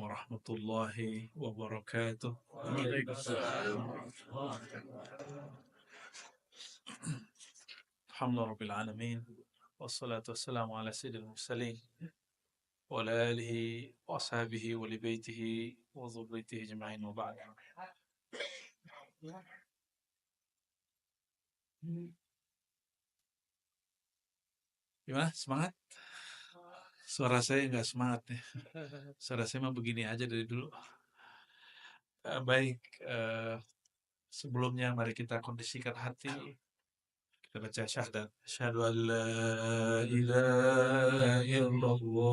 warahmatullahi wabarakatuh. Alhamdulillahirabbil alamin. Wassalatu wassalamu ala sayyidil mursalin wa ala alihi wa ashabihi wa li baitihi wa dhurriyyatihi ajma'in wa ba'd. Gimana? Semangat? Suara saya nggak semangat nih. Suara saya mah begini aja dari dulu. Baik, sebelumnya mari kita kondisikan hati. Kita baca syahadat. Asyhadu an la ilaha illallah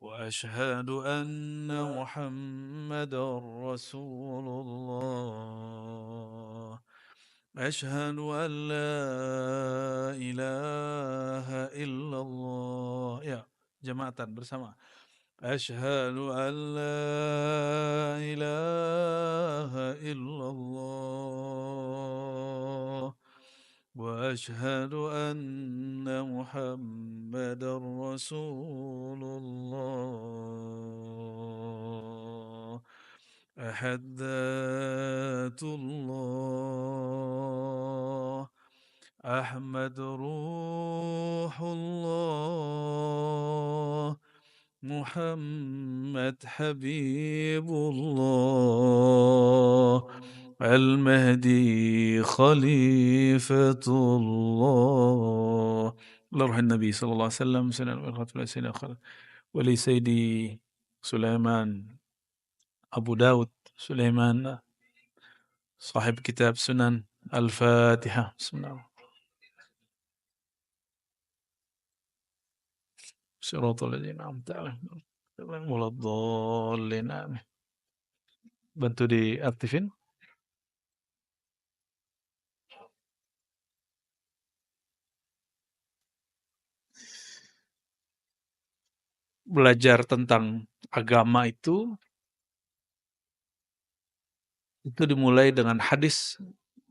wa asyhadu anna Muhammadar Rasulullah. Asyhadu an la ilaha illallah. Ya, jamaatan bersama. Asyhadu an la ilaha illallah wa asyhadu anna Muhammadar Rasulullah. Ahaddatullah Ahmad Ruhullah Muhammad Habibullah Al-Mahdi Khalifatullah. Laruh Nabi sallallahu alaihi wasallam sanan wali Sayyidi Sulaiman Abu Dawud Sulaiman sahib kitab Sunan Al-Fatihah. Bismillah. Siratal ladzina an'amta 'alaihim ghairil waladdallin. Amin. Bantu diaktifin. Belajar tentang agama itu dimulai dengan hadis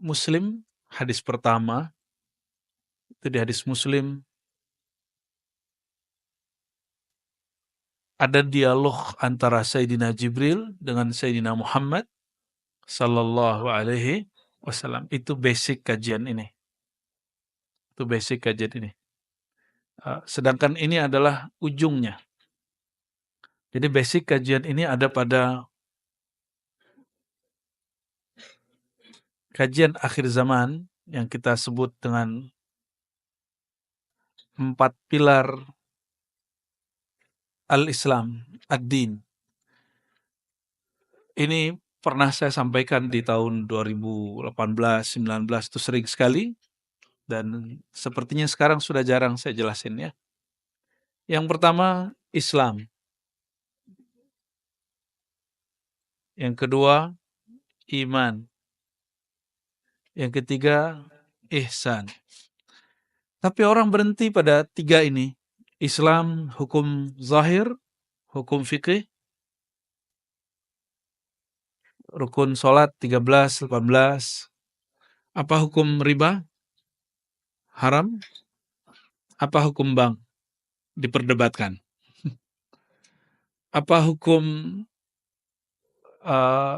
Muslim, hadis pertama itu di hadis Muslim ada dialog antara Sayyidina Jibril dengan Sayyidina Muhammad sallallahu alaihi wasallam. Itu basic kajian ini. Sedangkan ini adalah ujungnya. Jadi basic kajian ini ada pada kajian akhir zaman yang kita sebut dengan 4 pilar al-Islam, ad-din. Ini pernah saya sampaikan di tahun 2018-19 itu sering sekali dan sepertinya sekarang sudah jarang saya jelasin ya. Yang pertama Islam. Yang kedua iman. Yang ketiga ihsan. Tapi orang berhenti pada 3 ini. Islam, hukum zahir, hukum fikih, rukun sholat 13, 18. Apa hukum riba? Haram. Apa hukum bank? Diperdebatkan. Apa hukum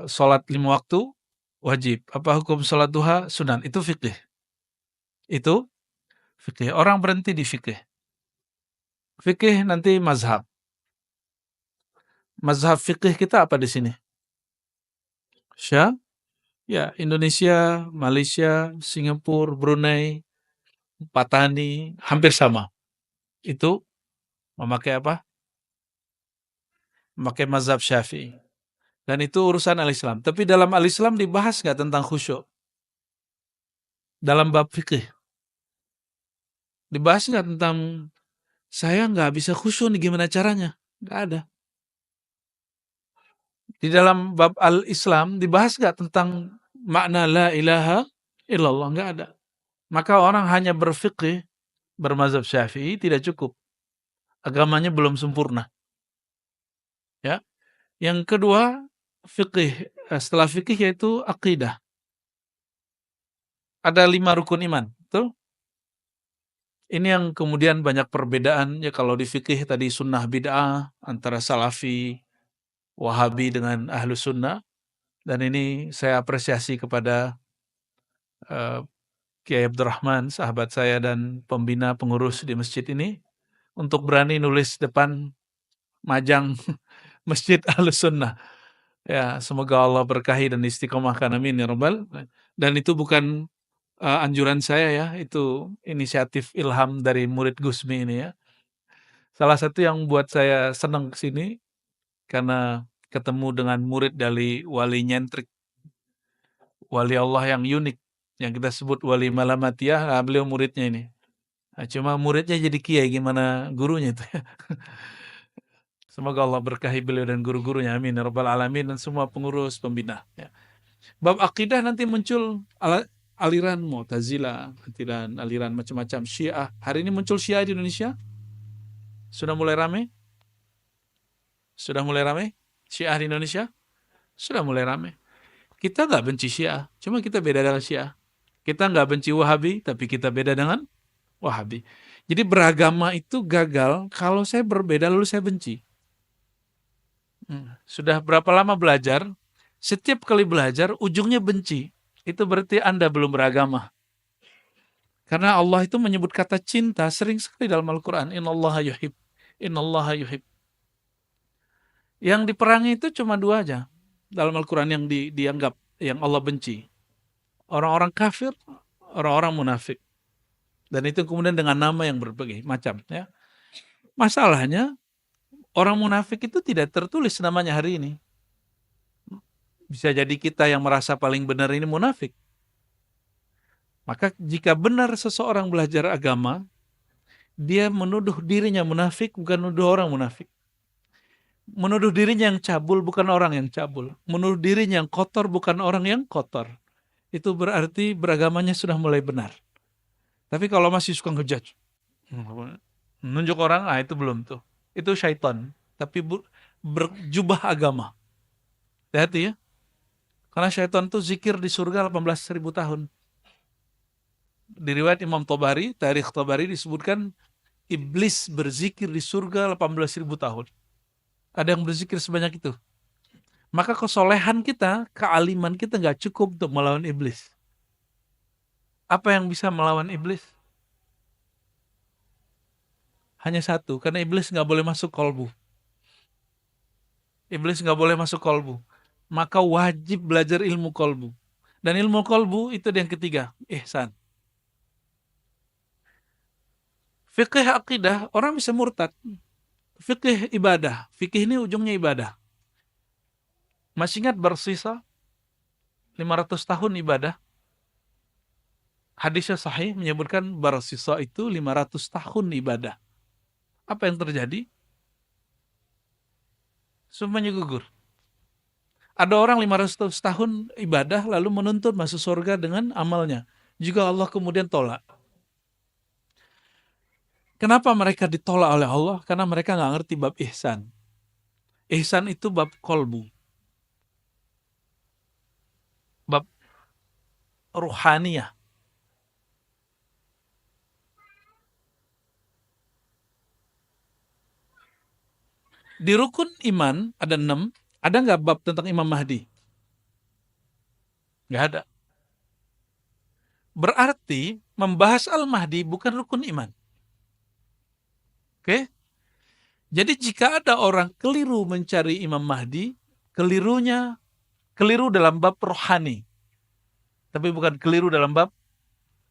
sholat 5 waktu? Wajib. Apa hukum sholat duha? Sunan. Itu fikih. Orang berhenti di fikih. Fikih nanti mazhab. Mazhab fikih kita apa di sini? Ya, Indonesia, Malaysia, Singapura, Brunei, Patani, hampir sama. Itu memakai apa? Memakai mazhab Syafi'i. Dan itu urusan al-Islam. Tapi dalam al-Islam dibahas nggak tentang khusyuk? Dalam bab fikih. Dibahas nggak tentang saya nggak bisa khusyuk nih, gimana caranya? Nggak ada. Di dalam bab al-Islam dibahas nggak tentang makna la ilaha illallah? Nggak ada. Maka orang hanya berfikih, bermazhab Syafi'i tidak cukup. Agamanya belum sempurna. Ya. Yang kedua, fikih. Setelah fikih yaitu akidah. Ada 5 rukun iman, betul? Ini yang kemudian banyak perbedaannya kalau di fikih tadi sunnah bid'ah antara salafi, wahabi dengan ahlus sunnah. Dan ini saya apresiasi kepada eh, Kiai Abdurrahman, sahabat saya dan pembina pengurus di masjid ini, untuk berani nulis depan majang masjid ahlus sunnah. Ya, semoga Allah berkahi dan istiqomahkan, amin ya rabbal. Dan itu bukan anjuran saya ya, itu inisiatif ilham dari murid Gusmi ini ya. Salah satu yang buat saya senang ke sini karena ketemu dengan murid dari wali nyentrik, wali Allah yang unik, yang kita sebut wali malamatiyah. Nah, beliau muridnya ini. Nah, cuma muridnya jadi kiai, gimana gurunya itu ya. Semoga Allah berkahi beliau dan guru-gurunya, amin ya rabbal alamin, dan semua pengurus pembina ya. Bab akidah nanti muncul aliran Mu'tazilah, aliran macam-macam Syiah. Hari ini muncul Syiah di Indonesia. Sudah mulai ramai? Sudah mulai ramai? Syiah di Indonesia? Sudah mulai ramai. Kita nggak benci Syiah, cuma kita beda dengan Syiah. Kita nggak benci Wahabi, tapi kita beda dengan Wahabi. Jadi beragama itu gagal kalau saya berbeda lalu saya benci. Sudah berapa lama belajar? Setiap kali belajar ujungnya benci. Itu berarti Anda belum beragama. Karena Allah itu menyebut kata cinta sering sekali dalam Al-Quran. Innallaha yuhib. Innallaha yuhib. Yang diperangi itu cuma dua aja. Dalam Al-Quran yang dianggap, yang Allah benci. Orang-orang kafir, orang-orang munafik. Dan itu kemudian dengan nama yang berbagai macam. Ya. Masalahnya, orang munafik itu tidak tertulis namanya hari ini. Bisa jadi kita yang merasa paling benar ini munafik. Maka jika benar seseorang belajar agama, dia menuduh dirinya munafik, bukan menuduh orang munafik. Menuduh dirinya yang cabul, bukan orang yang cabul. Menuduh dirinya yang kotor, bukan orang yang kotor. Itu berarti beragamanya sudah mulai benar. Tapi kalau masih suka ngejudge, menunjuk orang, itu belum tuh. Itu syaitan. Tapi berjubah agama. Hati-hati ya. Karena syaitan tuh zikir di surga 18.000 tahun. Di riwayat Imam Tabari, Tarikh Tabari disebutkan iblis berzikir di surga 18.000 tahun. Ada yang berzikir sebanyak itu. Maka kesolehan kita, kealiman kita nggak cukup untuk melawan iblis. Apa yang bisa melawan iblis? Hanya satu, karena iblis nggak boleh masuk kolbu. Iblis nggak boleh masuk kolbu. Maka wajib belajar ilmu kolbu. Dan ilmu kolbu itu yang ketiga, ihsan. Fikih akidah, orang bisa murtad. Fikih ibadah, fikih ini ujungnya ibadah. Masih ingat bersisa 500 tahun ibadah? Hadisnya sahih menyebutkan bersisa itu 500 tahun ibadah. Apa yang terjadi? Semuanya gugur. Ada orang 500 tahun ibadah lalu menuntut masuk surga dengan amalnya. Juga Allah kemudian tolak. Kenapa mereka ditolak oleh Allah? Karena mereka nggak ngerti bab ihsan. Ihsan itu bab kolbu. Bab ruhaniyah. Di rukun iman ada 6. Ada nggak bab tentang Imam Mahdi? Nggak ada. Berarti membahas Al-Mahdi bukan rukun iman. Oke? Jadi jika ada orang keliru mencari Imam Mahdi, keliru dalam bab rohani. Tapi bukan keliru dalam bab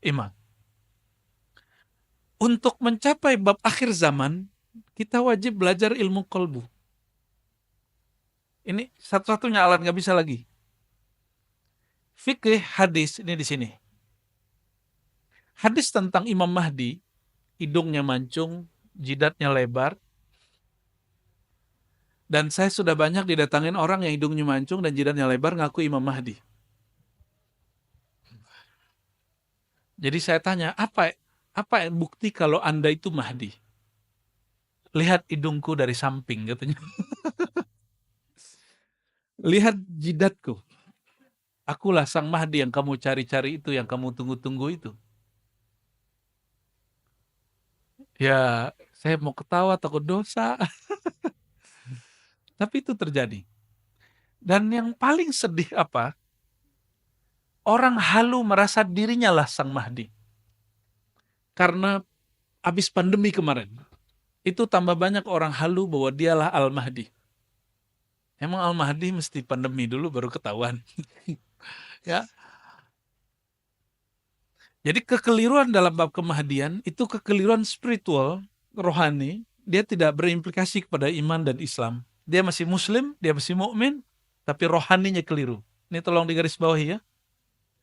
iman. Untuk mencapai bab akhir zaman, kita wajib belajar ilmu kolbu. Ini satu-satunya alat, nggak bisa lagi. Fikih hadis ini di sini. Hadis tentang Imam Mahdi, hidungnya mancung, jidatnya lebar. Dan saya sudah banyak didatangin orang yang hidungnya mancung dan jidatnya lebar ngaku Imam Mahdi. Jadi saya tanya, apa bukti kalau Anda itu Mahdi? Lihat hidungku dari samping, katanya. Lihat jidatku. Akulah sang Mahdi yang kamu cari-cari itu, yang kamu tunggu-tunggu itu. Ya, saya mau ketawa takut dosa, tapi itu terjadi. Dan yang paling sedih apa? Orang halu merasa dirinya lah Sang Mahdi. Karena habis pandemi kemarin, itu tambah banyak orang halu bahwa dialah Al-Mahdi. Emang Al-Mahdi mesti pandemi dulu baru ketahuan. Ya, jadi kekeliruan dalam bab kemahdian itu kekeliruan spiritual, rohani. Dia tidak berimplikasi kepada iman dan Islam. Dia masih Muslim, dia masih mukmin, tapi rohaninya keliru. Ini tolong digarisbawahi ya,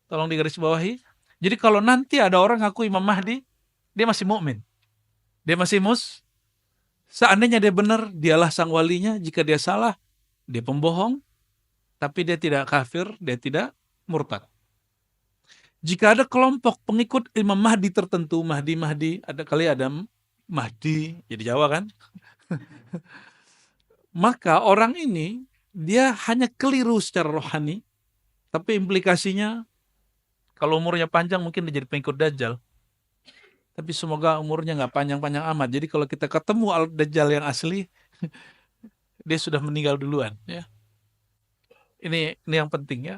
tolong digarisbawahi. Jadi kalau nanti ada orang ngaku Imam Mahdi, dia masih mukmin, dia masih seandainya dia benar, dialah sang walinya. Jika dia salah, dia pembohong, tapi dia tidak kafir, dia tidak murtad. Jika ada kelompok pengikut Imam Mahdi tertentu, Mahdi, ada kali ada Mahdi, jadi Jawa kan, maka orang ini dia hanya keliru secara rohani, tapi implikasinya kalau umurnya panjang mungkin dia jadi pengikut Dajjal. Tapi semoga umurnya nggak panjang-panjang amat. Jadi kalau kita ketemu Al-Dajjal yang asli, dia sudah meninggal duluan. Ya, ini yang penting ya.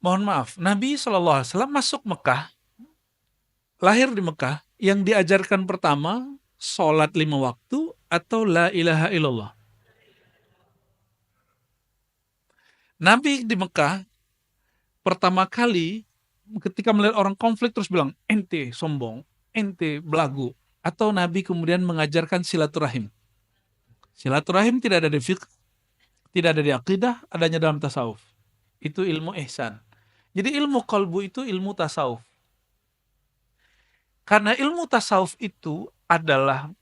Mohon maaf, Nabi SAW masuk Mekah, lahir di Mekah, yang diajarkan pertama, sholat 5 waktu atau la ilaha illallah. Nabi di Mekah, pertama kali ketika melihat orang konflik terus bilang, ente sombong, ente belagu. Atau Nabi kemudian mengajarkan silaturahim. Silaturahim tidak ada di fiqh, tidak ada di akidah, adanya dalam tasawuf. Itu ilmu ihsan. Jadi ilmu qalbu itu ilmu tasawuf. Karena ilmu tasawuf itu adalah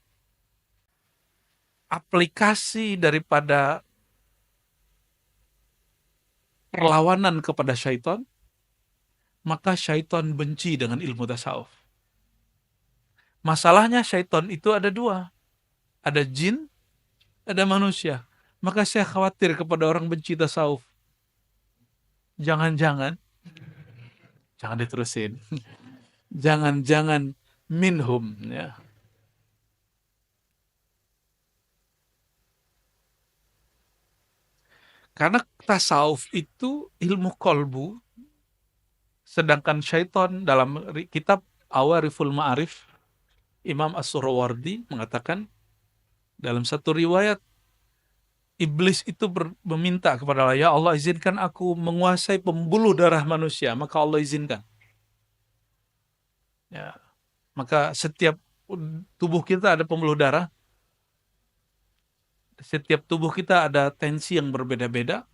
aplikasi daripada perlawanan kepada syaitan, maka syaitan benci dengan ilmu tasawuf. Masalahnya syaitan itu ada dua. Ada jin, ada manusia. Maka saya khawatir kepada orang benci tasawuf. Jangan-jangan, jangan diterusin. Jangan-jangan minhum. Ya. Karena tasawuf itu ilmu kolbu, sedangkan syaitan dalam kitab Awariful Ma'arif, Imam As-Surawardi mengatakan dalam satu riwayat, iblis itu meminta kepada Allah, ya Allah izinkan aku menguasai pembuluh darah manusia, maka Allah izinkan. Ya, maka setiap tubuh kita ada pembuluh darah, setiap tubuh kita ada tensi yang berbeda-beda.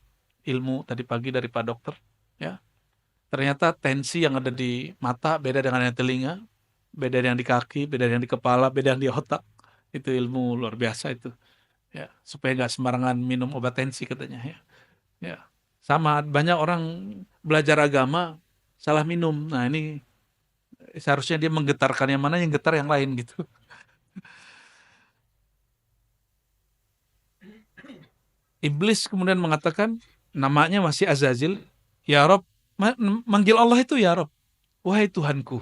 Ilmu tadi pagi dari Pak Dokter, ya. Ternyata tensi yang ada di mata beda dengan yang telinga, beda yang di kaki, beda yang di kepala, beda yang di otak. Itu ilmu luar biasa itu. Ya, supaya nggak sembarangan minum obat tensi katanya ya. Ya. Sama banyak orang belajar agama salah minum. Nah, ini seharusnya dia menggetarkan yang mana, yang getar yang lain gitu. Iblis kemudian mengatakan, namanya masih Azazil, ya Rob, manggil Allah itu ya Rob, wahai Tuhanku.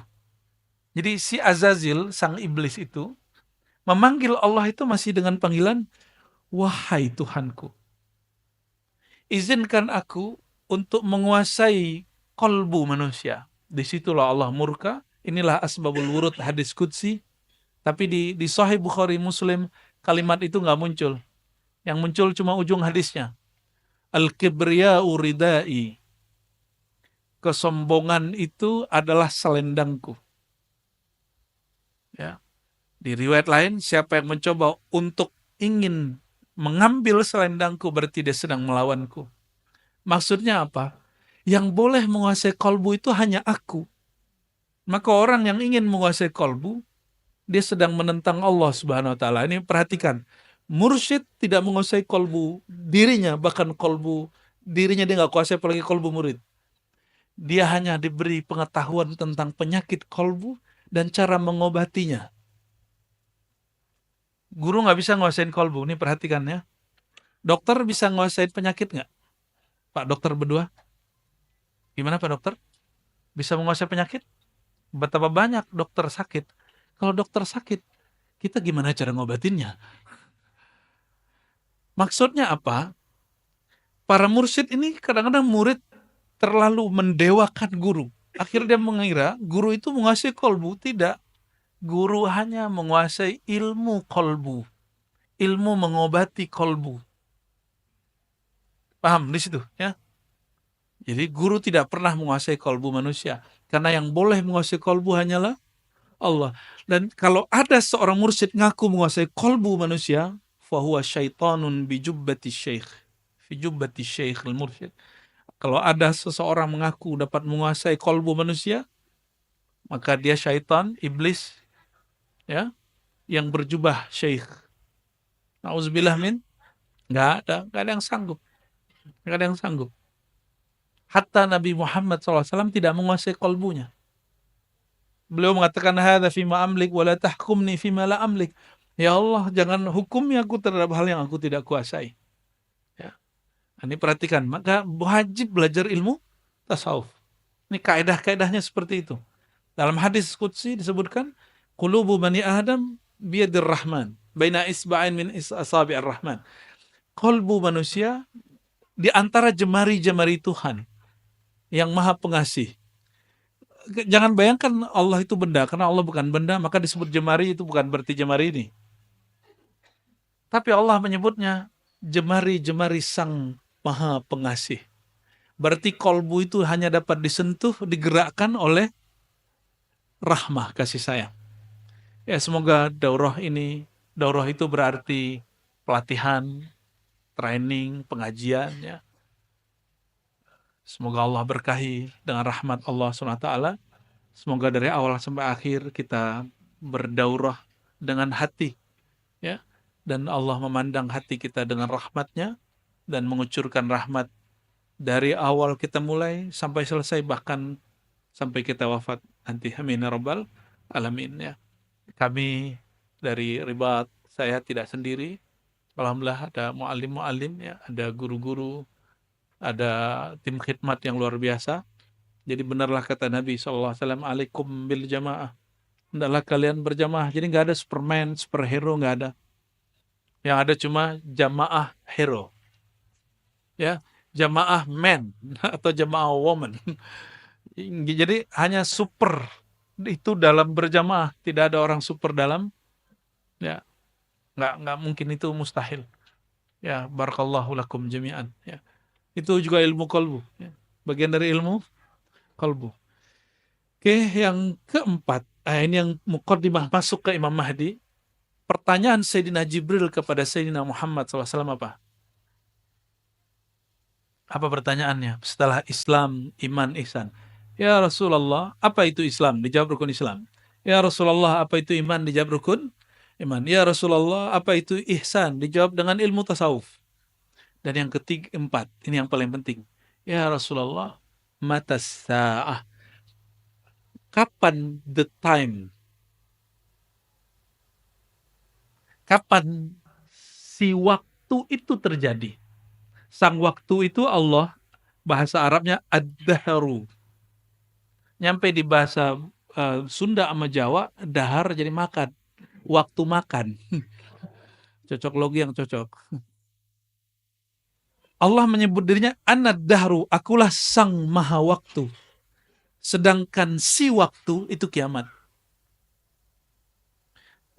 Jadi si Azazil, sang iblis itu, memanggil Allah itu masih dengan panggilan, wahai Tuhanku. Izinkan aku untuk menguasai kolbu manusia. Disitulah Allah murka. Inilah asbabul wurud hadis qudsi. Tapi di Sahih Bukhari Muslim, kalimat itu nggak muncul. Yang muncul cuma ujung hadisnya. Al-kibriya'u ridai. Kesombongan itu adalah selendangku. Ya. Di riwayat lain, siapa yang mencoba untuk ingin mengambil selendangku berarti dia sedang melawanku. Maksudnya apa? Yang boleh menguasai kolbu itu hanya aku. Maka orang yang ingin menguasai kolbu, dia sedang menentang Allah Subhanahu wa taala. Ini perhatikan. Mursyid tidak menguasai kolbu dirinya, bahkan kolbu dirinya dia nggak kuasai, apalagi kolbu murid. Dia hanya diberi pengetahuan tentang penyakit kolbu dan cara mengobatinya. Guru nggak bisa nguasain kolbu, ini perhatikan ya. Dokter bisa nguasain penyakit nggak? Pak dokter berdua? Gimana Pak dokter? Bisa menguasai penyakit? Betapa banyak dokter sakit, Kalau dokter sakit, kita gimana cara ngobatinnya? Maksudnya apa? Para mursyid ini kadang-kadang murid terlalu mendewakan guru. Akhirnya dia mengira guru itu menguasai kolbu. Tidak. Guru hanya menguasai ilmu kolbu. Ilmu mengobati kolbu. Paham di situ? Ya. Jadi guru tidak pernah menguasai kolbu manusia. Karena yang boleh menguasai kolbu hanyalah Allah. Dan kalau ada seorang mursyid ngaku menguasai kolbu manusia, fahuwa syaitanun bijubbati syekh. Fijubbati syekh al-mursyid. Kalau ada seseorang mengaku dapat menguasai kolbu manusia, maka dia syaitan, iblis, ya, yang berjubah syekh. Nauzubillah min, nggak ada yang sanggup, nggak ada yang sanggup. Hatta Nabi Muhammad SAW tidak menguasai kolbunya. Beliau mengatakan, hadza fima amlik wa la tahkumni fima la amlik. Ya Allah, jangan hukumi aku terhadap hal yang aku tidak kuasai. Ya. Ini perhatikan, maka wajib belajar ilmu tasawuf. Ini kaedah-kaedahnya seperti itu. Dalam hadis qudsi disebutkan, qulubu bani Adam biyadir rahman, baina isba'in min asabi'ir rahman. Kolbu manusia di antara jemari-jemari Tuhan yang Maha Pengasih. Jangan bayangkan Allah itu benda, karena Allah bukan benda, maka disebut jemari, itu bukan berarti jemari ini. Tapi Allah menyebutnya jemari-jemari Sang Maha Pengasih. Berarti kolbu itu hanya dapat disentuh, digerakkan oleh rahmah, kasih sayang. Ya, semoga daurah itu berarti pelatihan, training, pengajian, ya. Semoga Allah berkahi dengan rahmat Allah SWT. Semoga dari awal sampai akhir kita berdaurah dengan hati, ya, dan Allah memandang hati kita dengan rahmatnya dan mengucurkan rahmat dari awal kita mulai sampai selesai, bahkan sampai kita wafat nanti. Amin ya rabbal alamin, ya. Kami dari Ribat, saya tidak sendiri. Alhamdulillah ada muallim-muallim, ya, ada guru-guru, ada tim khidmat yang luar biasa. Jadi benarlah kata Nabi SAW, alaikum bil jamaah. Hendaklah kalian berjamaah. Jadi nggak ada superman, superhero, nggak ada. Yang ada cuma jamaah hero. Ya, jamaah man atau jamaah woman. Jadi hanya super itu dalam berjamaah. Tidak ada orang super dalam. Ya, nggak mungkin, itu mustahil. Ya, barakallahu lakum jami'an. Ya. Itu juga ilmu kolbu. Ya. Bagian dari ilmu kolbu. Oke, yang keempat. Ini yang muqaddimah masuk ke Imam Mahdi. Pertanyaan Sayyidina Jibril kepada Sayyidina Muhammad SAW apa? Apa pertanyaannya? Setelah Islam, iman, ihsan. Ya Rasulullah, apa itu Islam? Dijawab rukun Islam. Ya Rasulullah, apa itu iman? Dijawab rukun iman. Ya Rasulullah, apa itu ihsan? Dijawab dengan ilmu tasawuf. Dan yang keempat, ini yang paling penting. Ya Rasulullah, mata sa'ah. Kapan the time? Kapan si waktu itu terjadi? Sang waktu itu Allah, bahasa Arabnya ad-dahru. Nyampe di bahasa Sunda sama Jawa, dahar jadi makan. Waktu makan. Cocok logi yang cocok. Allah menyebut dirinya anad dahru, akulah sang maha waktu. Sedangkan si waktu itu kiamat.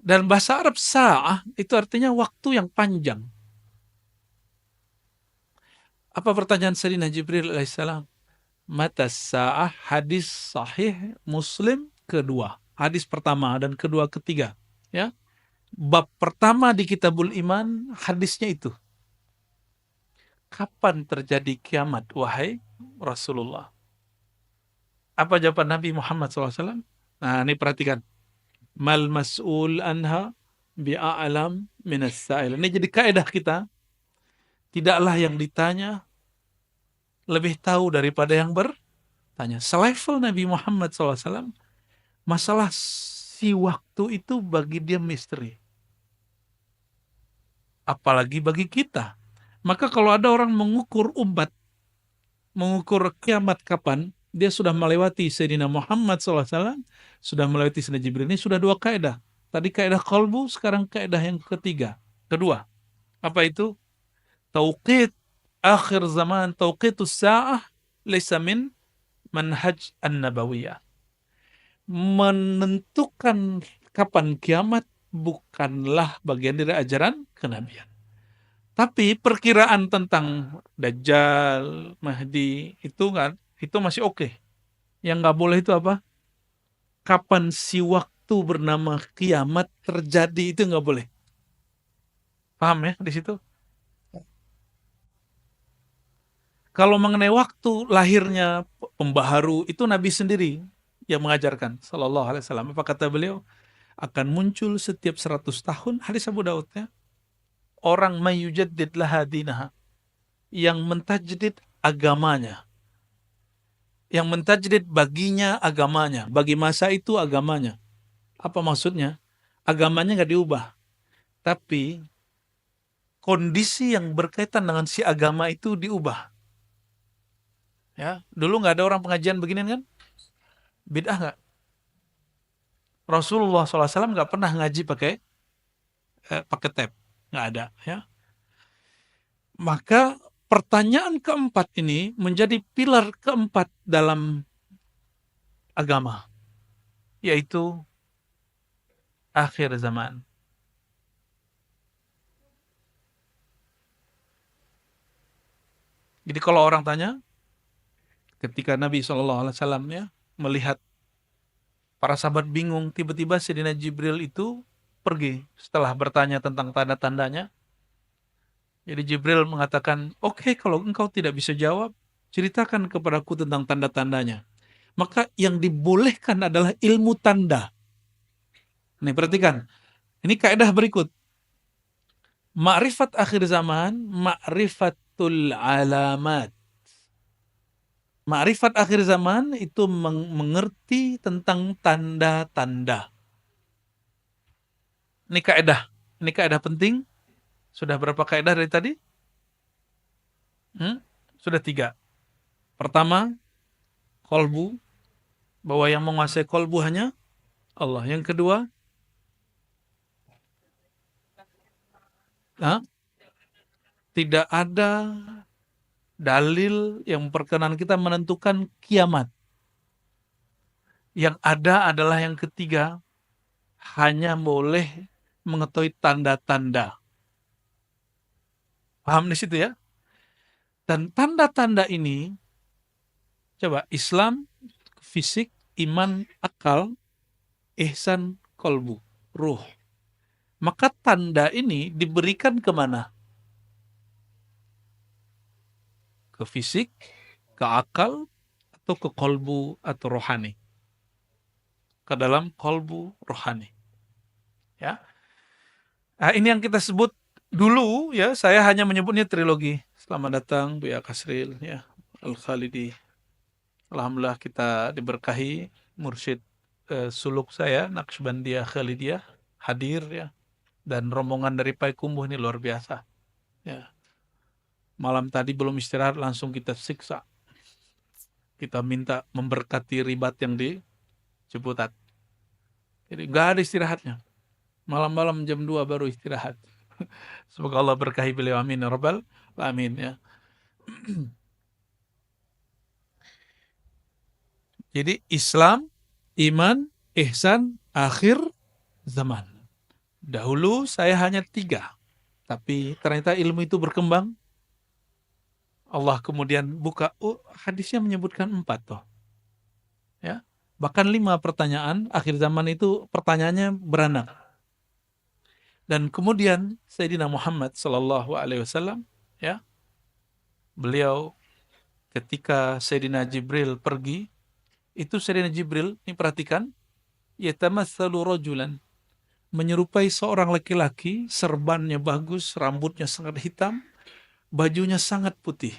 Dan bahasa Arab sa'ah itu artinya waktu yang panjang. Apa pertanyaan Sayyidina Jibril alaihissalam? Mata sa'ah, hadis sahih Muslim kedua. Hadis pertama dan kedua ketiga. Ya. Bab pertama di Kitabul Iman, hadisnya itu. Kapan terjadi kiamat, wahai Rasulullah? Apa jawaban Nabi Muhammad SAW? Nah, ini perhatikan. Mal mas'ul anha bi'a'lam minas sa'il. Ini jadi kaidah kita. Tidaklah yang ditanya lebih tahu daripada yang bertanya. Selevel Nabi Muhammad SAW, masalah si waktu itu bagi dia misteri. Apalagi bagi kita. Maka kalau ada orang mengukur umat, mengukur kiamat kapan, Dia sudah melewati Sayyidina Muhammad SAW, sudah melewati Sayyidina Jibril. Ini sudah 2 kaidah. Tadi kaidah qalbu, sekarang kaidah yang kedua. Apa itu? Tauqit akhir zaman, tauqitus sa'ah laysa min manhaj an-nabawiyah. Menentukan kapan kiamat bukanlah bagian dari ajaran kenabian. Tapi perkiraan tentang Dajjal, Mahdi itu masih oke. Yang nggak boleh itu apa? Kapan si waktu bernama kiamat terjadi, itu nggak boleh. Paham ya di situ? Kalau mengenai waktu lahirnya pembaharu, itu Nabi sendiri yang mengajarkan, sallallahu alaihi wasallam. Apa kata beliau? Akan muncul setiap 100 tahun, hadis Abu Daud ya, orang mayujaddid laha dinaha, yang mentajdid agamanya, yang mentajdid baginya agamanya, bagi masa itu agamanya. Apa maksudnya? Agamanya nggak diubah, tapi kondisi yang berkaitan dengan si agama itu diubah. Ya, dulu nggak ada orang pengajian beginian kan? Bid'ah nggak? Rasulullah SAW nggak pernah ngaji pakai tab, nggak ada. Ya, maka pertanyaan keempat ini menjadi pilar keempat dalam agama, yaitu akhir zaman. Jadi kalau orang tanya, ketika Nabi SAW ya melihat para sahabat bingung, tiba-tiba Sayyidina Jibril itu pergi setelah bertanya tentang tanda-tandanya. Jadi Jibril mengatakan, oke, kalau engkau tidak bisa jawab, ceritakan kepadaku tentang tanda-tandanya. Maka yang dibolehkan adalah ilmu tanda. Nih perhatikan, ini kaidah berikut. Ma'rifat akhir zaman, ma'rifatul alamat. Ma'rifat akhir zaman itu mengerti tentang tanda-tanda. Ini kaidah penting. Sudah berapa kaidah dari tadi? Sudah 3. Pertama, kolbu, bahwa yang menguasai kolbu hanya Allah. Yang kedua, tidak ada dalil yang memperkenan kita menentukan kiamat. Yang ada adalah yang ketiga, hanya boleh mengetahui tanda-tanda. Paham di situ ya? Dan tanda-tanda ini, coba Islam, fisik, iman, akal, ihsan, kolbu, ruh. Maka tanda ini diberikan kemana? Ke fisik, ke akal, atau ke kolbu atau rohani? Ke dalam kolbu rohani. Ya. Nah, ini yang kita sebut dulu ya, saya hanya menyebutnya trilogi. Selamat datang Buya Kasril ya, Al-Khalidi. Alhamdulillah kita diberkahi mursyid suluk saya, Naqsyabandiyah Khalidiyah, hadir ya. Dan rombongan dari Payakumbuh ini luar biasa. Ya. Malam tadi belum istirahat langsung kita siksa. Kita minta memberkati ribat yang di Ciputat. Jadi nggak ada istirahatnya. Malam-malam jam 2 baru istirahat. Semoga Allah berkahi beliau, amin ya rabbal alamin ya. Jadi Islam, iman, ihsan, akhir zaman. Dahulu saya hanya 3, tapi ternyata ilmu itu berkembang. Allah kemudian buka, hadisnya menyebutkan 4 toh. Ya, bahkan 5 pertanyaan akhir zaman itu pertanyaannya beranak. Dan kemudian Sayyidina Muhammad sallallahu alaihi wasallam ya, beliau ketika Sayyidina Jibril pergi, itu Sayyidina Jibril, ini perhatikan, yatamatsalu rajulan, menyerupai seorang laki-laki, serbannya bagus, rambutnya sangat hitam, bajunya sangat putih.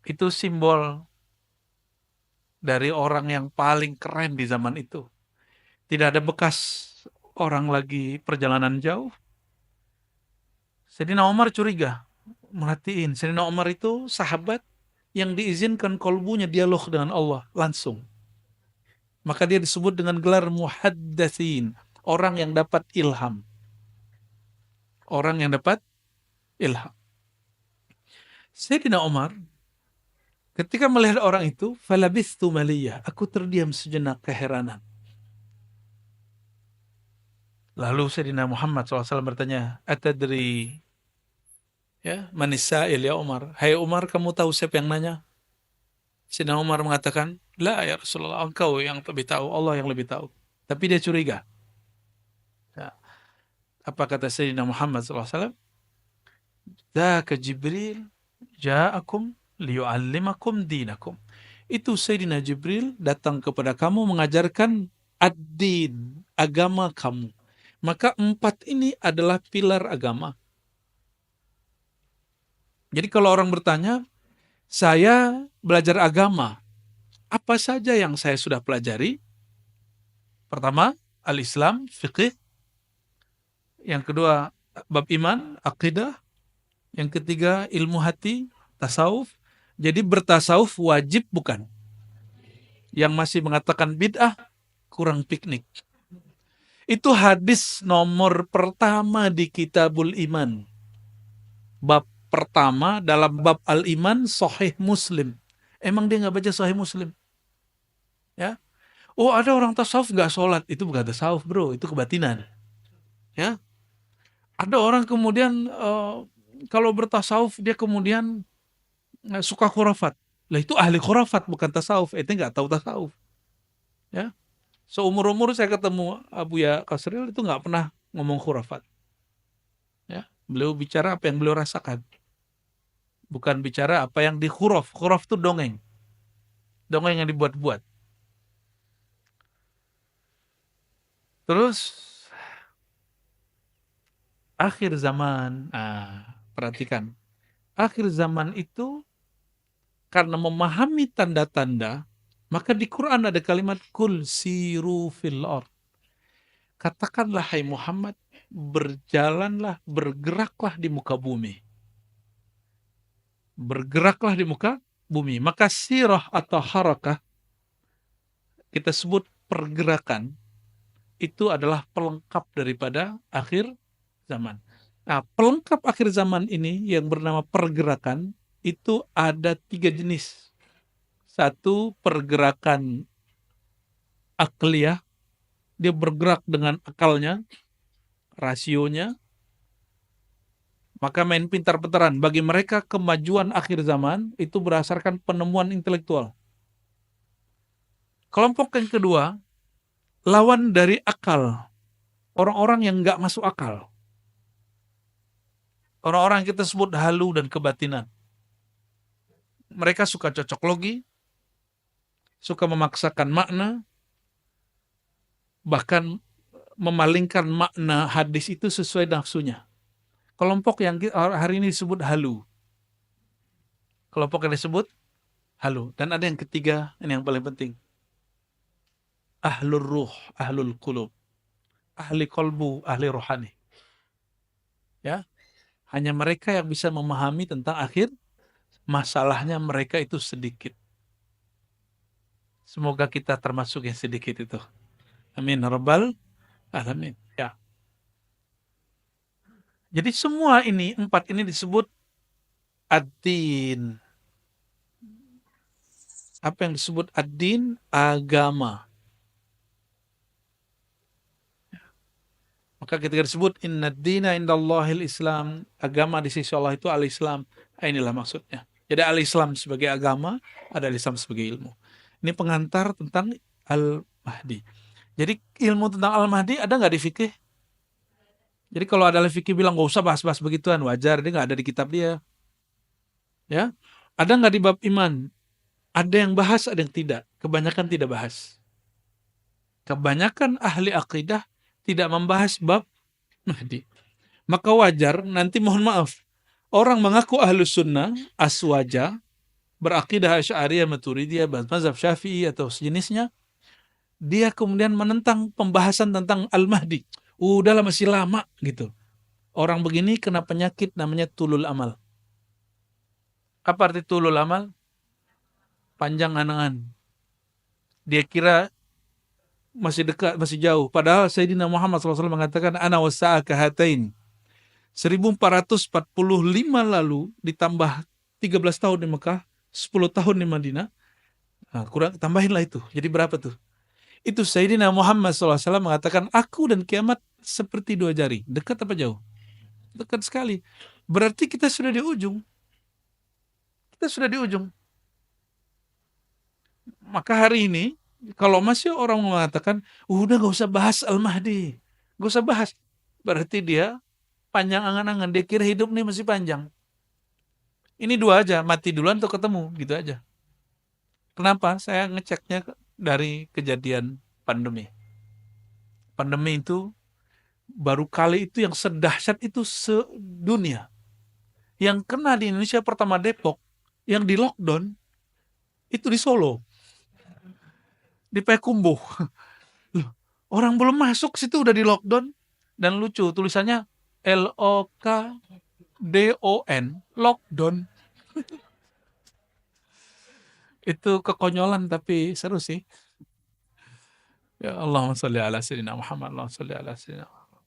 Itu simbol dari orang yang paling keren di zaman itu. Tidak ada bekas orang lagi perjalanan jauh. Sayyidina Umar curiga, merhatiin. Sayyidina Umar itu sahabat yang diizinkan kolbunya dialog dengan Allah langsung. Maka dia disebut dengan gelar muhaddatsin, orang yang dapat ilham. Orang yang dapat ilham. Sayyidina Umar ketika melihat orang itu, falabithtu maliyah, aku terdiam sejenak keheranan. Lalu Sayyidina Muhammad SAW bertanya, atadri ya, manis sa'il ya Umar. Hai Umar, kamu tahu siapa yang nanya? Sayyidina Umar mengatakan, la ya Rasulullah, engkau yang lebih tahu, Allah yang lebih tahu. Tapi dia curiga. Ya. Apa kata Sayyidina Muhammad SAW? Dzaka Jibril ja'akum liyu'allimakum dinakum. Itu Sayyidina Jibril datang kepada kamu mengajarkan ad-din, agama kamu. Maka 4 ini adalah pilar agama. Jadi kalau orang bertanya, saya belajar agama, apa saja yang saya sudah pelajari? Pertama, al-Islam, fiqih. Yang kedua, bab iman, akidah. Yang ketiga, ilmu hati, tasawuf. Jadi bertasawuf wajib bukan? Yang masih mengatakan bid'ah, kurang piknik. Itu hadis nomor pertama di Kitabul Iman. Bab pertama dalam bab Al-Iman, Sahih Muslim. Emang dia nggak baca Sahih Muslim? Ya. Oh, ada orang tasawuf nggak sholat. Itu bukan tasawuf, bro. Itu kebatinan. Ya. Ada orang kemudian kalau bertasawuf dia kemudian suka khurafat. Lah itu ahli khurafat bukan tasawuf. Itu nggak tahu tasawuf. Ya. Seumur-umur saya ketemu Abu Ya Kasril itu nggak pernah ngomong khurafat. Ya. Beliau bicara apa yang beliau rasakan. Bukan bicara apa yang di khuraf. Khuraf itu dongeng. Dongeng yang dibuat-buat. Terus akhir zaman. Perhatikan. Akhir zaman itu karena memahami tanda-tanda, maka di Quran ada kalimat kul siru fil ard. Katakanlah hai Muhammad, berjalanlah, bergeraklah di muka bumi. Bergeraklah di muka bumi. Maka sirah atau harakah, kita sebut pergerakan, itu adalah pelengkap daripada akhir zaman. Nah, pelengkap akhir zaman ini yang bernama pergerakan, itu ada 3 jenis. Satu, pergerakan akliyah, dia bergerak dengan akalnya, rasionya, maka main pintar-pintaran. Bagi mereka kemajuan akhir zaman itu berdasarkan penemuan intelektual. Kelompok yang kedua, lawan dari akal. Orang-orang yang nggak masuk akal. Orang-orang yang kita sebut halu dan kebatinan. Mereka suka cocok logi, suka memaksakan makna, bahkan memalingkan makna hadis itu sesuai nafsunya. Kelompok yang hari ini disebut halu. Kelompok yang disebut halu. Dan ada yang ketiga, ini yang paling penting. Ahlul ruh, ahlul qulub. Ahli kolbu, ahli rohani. Ya, hanya mereka yang bisa memahami tentang akhir. Masalahnya mereka itu sedikit. Semoga kita termasuk yang sedikit itu. Amin. Rabbal alamin. Ya. Jadi semua ini, 4 ini disebut ad-din. Apa yang disebut ad-din? Agama. Maka ketika disebut inna ad-dina indallahil Islam, agama di sisi Allah itu al-Islam. Inilah maksudnya. Jadi al-Islam sebagai agama, ada al-Islam sebagai ilmu. Ini pengantar tentang Al-Mahdi. Jadi ilmu tentang Al-Mahdi ada nggak di fikih? Jadi kalau ada ahli fikih bilang nggak usah bahas-bahas begituan, wajar, dia nggak ada di kitab dia. Ya, ada nggak di bab iman? Ada yang bahas, ada yang tidak. Kebanyakan tidak bahas. Kebanyakan ahli akidah tidak membahas bab Mahdi. Maka wajar, nanti mohon maaf, orang mengaku ahlus sunnah, aswaja, berakidah Asy'ariyah, Maturidiyah, mazhab Syafi'i atau sejenisnya, dia kemudian menentang pembahasan tentang Al-Mahdi. Udahlah masih lama gitu. Orang begini kena penyakit namanya tulul amal. Apa arti tulul amal? panjang angan. Dia kira masih dekat, masih jauh. Padahal Sayyidina Muhammad SAW mengatakan, Ana wasa'a kahatain. 1445 lalu ditambah 13 tahun di Mekah, 10 tahun di Madinah. Nah, kurang tambahinlah itu. Jadi berapa tuh? Itu Sayyidina Muhammad SAW mengatakan, aku dan kiamat seperti dua jari. Dekat apa jauh? Dekat sekali. Berarti kita sudah di ujung. Kita sudah di ujung. Maka hari ini, kalau masih orang mengatakan, udah gak usah bahas Al-Mahdi. Gak usah bahas. Berarti dia panjang angan-angan. Dia kira hidup ini masih panjang. Ini dua aja, mati duluan atau ketemu. Gitu aja. Kenapa? Saya ngeceknya dari kejadian pandemi. Pandemi itu baru kali itu yang sedahsyat itu sedunia. Yang kena di Indonesia pertama Depok, yang di lockdown itu di Solo, di Payakumbuh. Orang belum masuk situ udah di lockdown. Dan lucu tulisannya LOKDON, lockdown. Itu kekonyolan tapi seru sih. Ya Allahumma sholli ala sayyidina Muhammad, Allahumma sholli ala sayyidina Muhammad.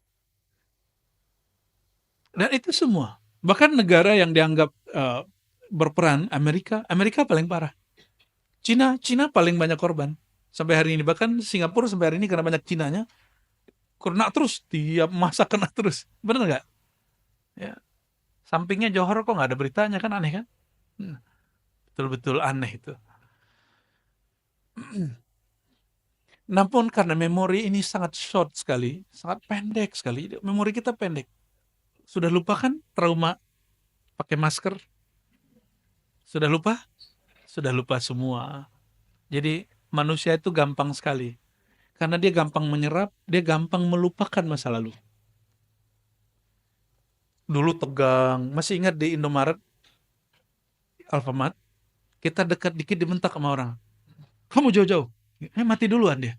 Dan itu semua. Bahkan negara yang dianggap berperan, Amerika paling parah. Cina paling banyak korban. Sampai hari ini. Bahkan Singapura sampai hari ini karena banyak Cinanya, kena terus. Tiap masa kena terus. Bener nggak? Ya. Sampingnya Johor kok nggak ada beritanya, kan aneh kan? Betul-betul aneh itu. Namun karena memori ini sangat short sekali, sangat pendek sekali. Memori kita pendek. Sudah lupa kan trauma pakai masker? Sudah lupa? Sudah lupa semua. Jadi manusia itu gampang sekali. Karena dia gampang menyerap, dia gampang melupakan masa lalu. Dulu tegang, masih ingat di Indomaret, Alfamart, kita dekat dikit dibentak sama orang. Kamu jauh-jauh. Mati duluan dia.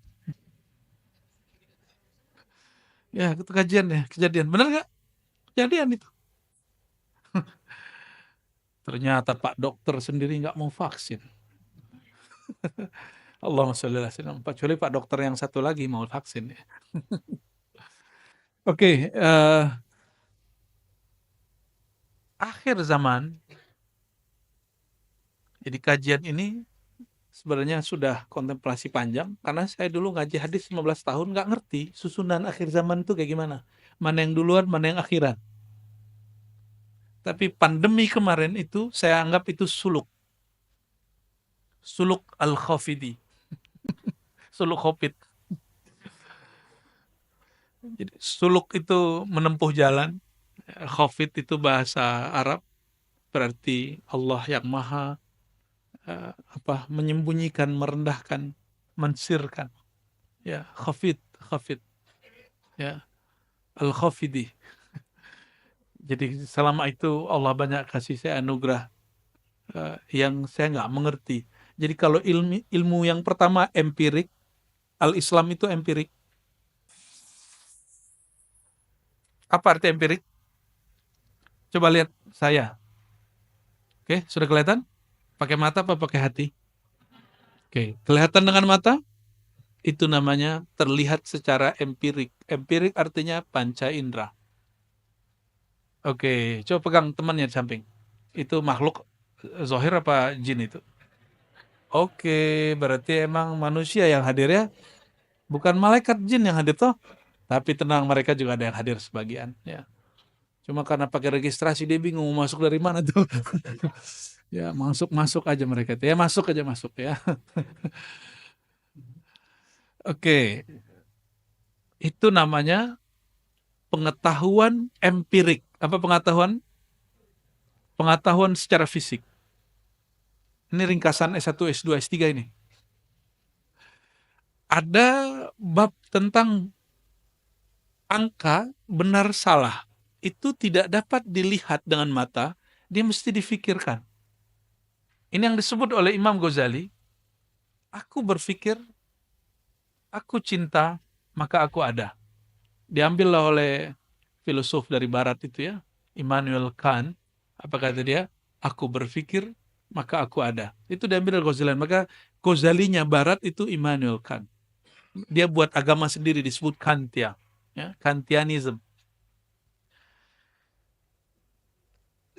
Ya, itu kejadian. Benar nggak? Kejadian itu. Ternyata Pak Dokter sendiri nggak mau vaksin. Allahumma sholli ala sayyidina Muhammad. Kecuali Pak Dokter yang satu lagi mau vaksin. Oke, akhir zaman. Jadi kajian ini sebenarnya sudah kontemplasi panjang. Karena saya dulu ngaji hadis 15 tahun nggak ngerti susunan akhir zaman itu kayak gimana. Mana yang duluan, mana yang akhiran. Tapi pandemi kemarin itu saya anggap itu suluk. Suluk al-Khafidi. Suluk Khafid. Jadi suluk itu menempuh jalan. Khafid itu bahasa Arab. Berarti Allah yang maha menyembunyikan, merendahkan, mensirkan. Ya, Khafid. Ya, al-Khafidi. Jadi selama itu Allah banyak kasih saya anugerah yang saya nggak mengerti. Jadi kalau ilmu yang pertama empirik, al-Islam itu empirik. Apa arti empirik? Coba lihat saya. Oke, sudah kelihatan? Pakai mata apa pakai hati? Oke, kelihatan dengan mata? Itu namanya terlihat secara empirik. Empirik artinya panca indera. Oke, coba pegang temannya di samping. Itu makhluk zahir apa jin itu? Oke, berarti emang manusia yang hadir ya? Bukan malaikat, jin yang hadir toh? Tapi tenang, mereka juga ada yang hadir sebagian. Ya. Cuma karena pakai registrasi dia bingung mau masuk dari mana tuh. Ya masuk aja mereka. Ya masuk ya. Oke, itu namanya pengetahuan empirik. Apa pengetahuan? Pengetahuan secara fisik. Ini ringkasan S1, S2, S3 ini. Ada bab tentang angka benar salah. Itu tidak dapat dilihat dengan mata, dia mesti difikirkan. Ini yang disebut oleh Imam Ghazali, aku berpikir, aku cinta, maka aku ada. Diambillah oleh filosof dari barat itu ya, Immanuel Kant. Apa kata dia? Aku berpikir, maka aku ada. Itu diambil dari Ghazali. Maka Ghazalinya Barat itu Immanuel Kant. Dia buat agama sendiri disebut Kantia, ya, Kantianism.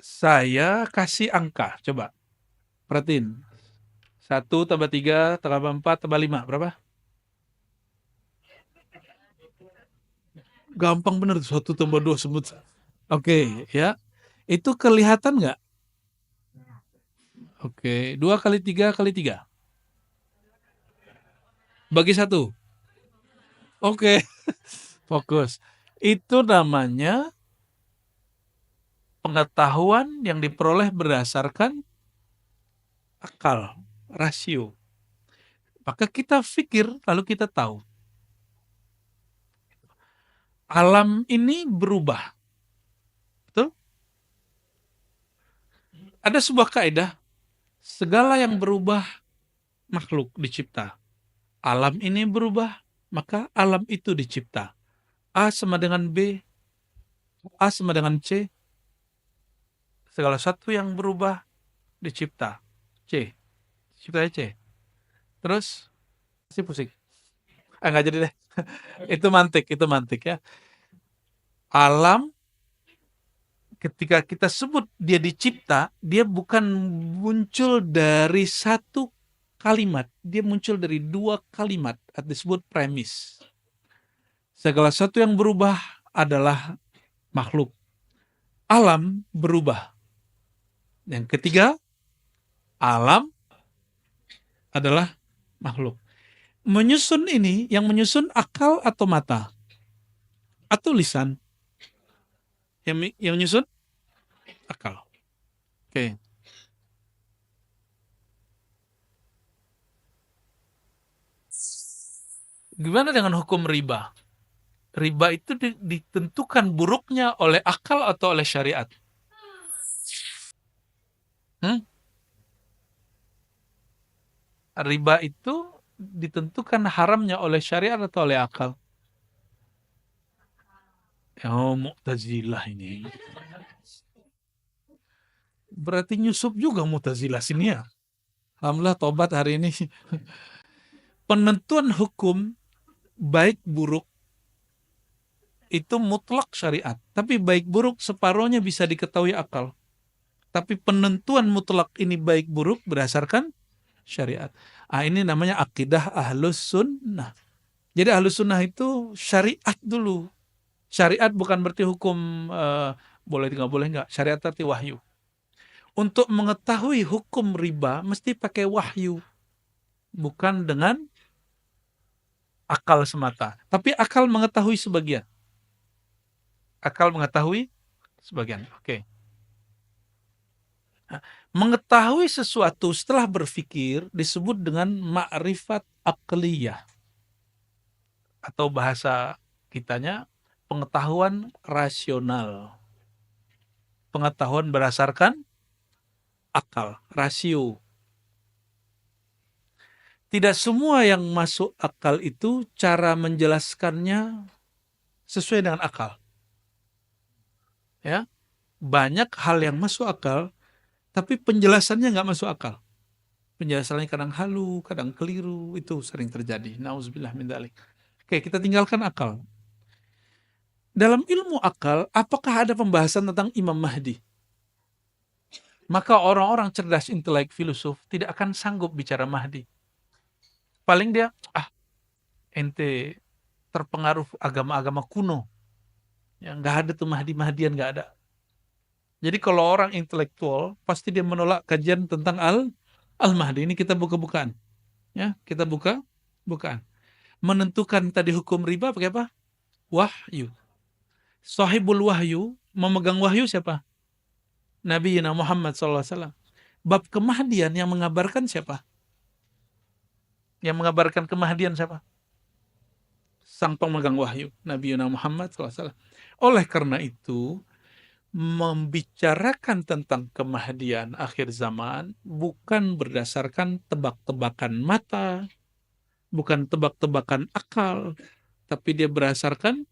Saya kasih angka, coba perhatiin. 1 tambah 3 tambah 4 tambah 5 berapa? Gampang bener tuh, 1 tambah 2 sebut. Oke, ya. Itu kelihatan nggak? Oke, 2 kali 3 kali 3. Bagi 1. Oke, fokus. Itu namanya pengetahuan yang diperoleh berdasarkan akal, rasio. Maka kita pikir, lalu kita tahu. Alam ini berubah. Betul? Ada sebuah kaidah, segala yang berubah makhluk dicipta. Alam ini berubah, maka alam itu dicipta. A sama dengan B, A sama dengan C. Segala satu yang berubah dicipta. C. Ciptanya C. Terus, pasti pusing. Nggak jadi deh. Itu mantik ya. Alam, ketika kita sebut dia dicipta, dia bukan muncul dari satu kalimat. Dia muncul dari 2 kalimat. Disebut premis. Segala sesuatu yang berubah adalah makhluk. Alam berubah. Yang ketiga, alam adalah makhluk. Menyusun ini, yang menyusun akal atau mata? Atau lisan? Yang menyusun akal. Oke. Gimana dengan hukum riba? Riba itu ditentukan buruknya oleh akal atau oleh syariat? Riba itu ditentukan haramnya oleh syariat atau oleh akal? Oh, Mu'tazilah ini. Berarti nyusup juga Mu'tazilah sini ya. Alhamdulillah tobat hari ini. Penentuan hukum baik buruk itu mutlak syariat. Tapi baik buruk separuhnya bisa diketahui akal. Tapi penentuan mutlak ini baik buruk berdasarkan syariat. Ini namanya akidah Ahlus Sunnah. Jadi Ahlus Sunnah itu syariat dulu. Syariat bukan berarti hukum boleh nggak boleh nggak. Syariat arti wahyu. Untuk mengetahui hukum riba mesti pakai wahyu. Bukan dengan akal semata. Tapi akal mengetahui sebagian. Akal mengetahui sebagian. Oke. Nah, mengetahui sesuatu setelah berpikir disebut dengan ma'rifat aqliyah. Atau bahasa kitanya pengetahuan rasional. Pengetahuan berdasarkan akal, rasio. Tidak semua yang masuk akal itu cara menjelaskannya sesuai dengan akal. Ya, banyak hal yang masuk akal, tapi penjelasannya nggak masuk akal. Penjelasannya kadang halu, kadang keliru, itu sering terjadi. Nauzubillah min dzalik. Oke, kita tinggalkan akal. Dalam ilmu akal, apakah ada pembahasan tentang Imam Mahdi? Maka orang-orang cerdas, intelek, filosof tidak akan sanggup bicara Mahdi. Paling dia, ente terpengaruh agama-agama kuno. Yang nggak ada tuh Mahdi-Mahdian, nggak ada. Jadi kalau orang intelektual, pasti dia menolak kajian tentang Al-Mahdi. Ini kita buka-bukaan. Ya, kita bukaan. Menentukan tadi hukum riba pakai apa? Wahyu. Sahibul wahyu, memegang wahyu siapa? Nabi Muhammad SAW. Bab kemahdian yang mengabarkan siapa? Yang mengabarkan kemahdian siapa? Sang pemegang wahyu, Nabi Muhammad SAW. Oleh karena itu, membicarakan tentang kemahdian akhir zaman bukan berdasarkan tebak-tebakan mata, bukan tebak-tebakan akal, tapi dia berdasarkan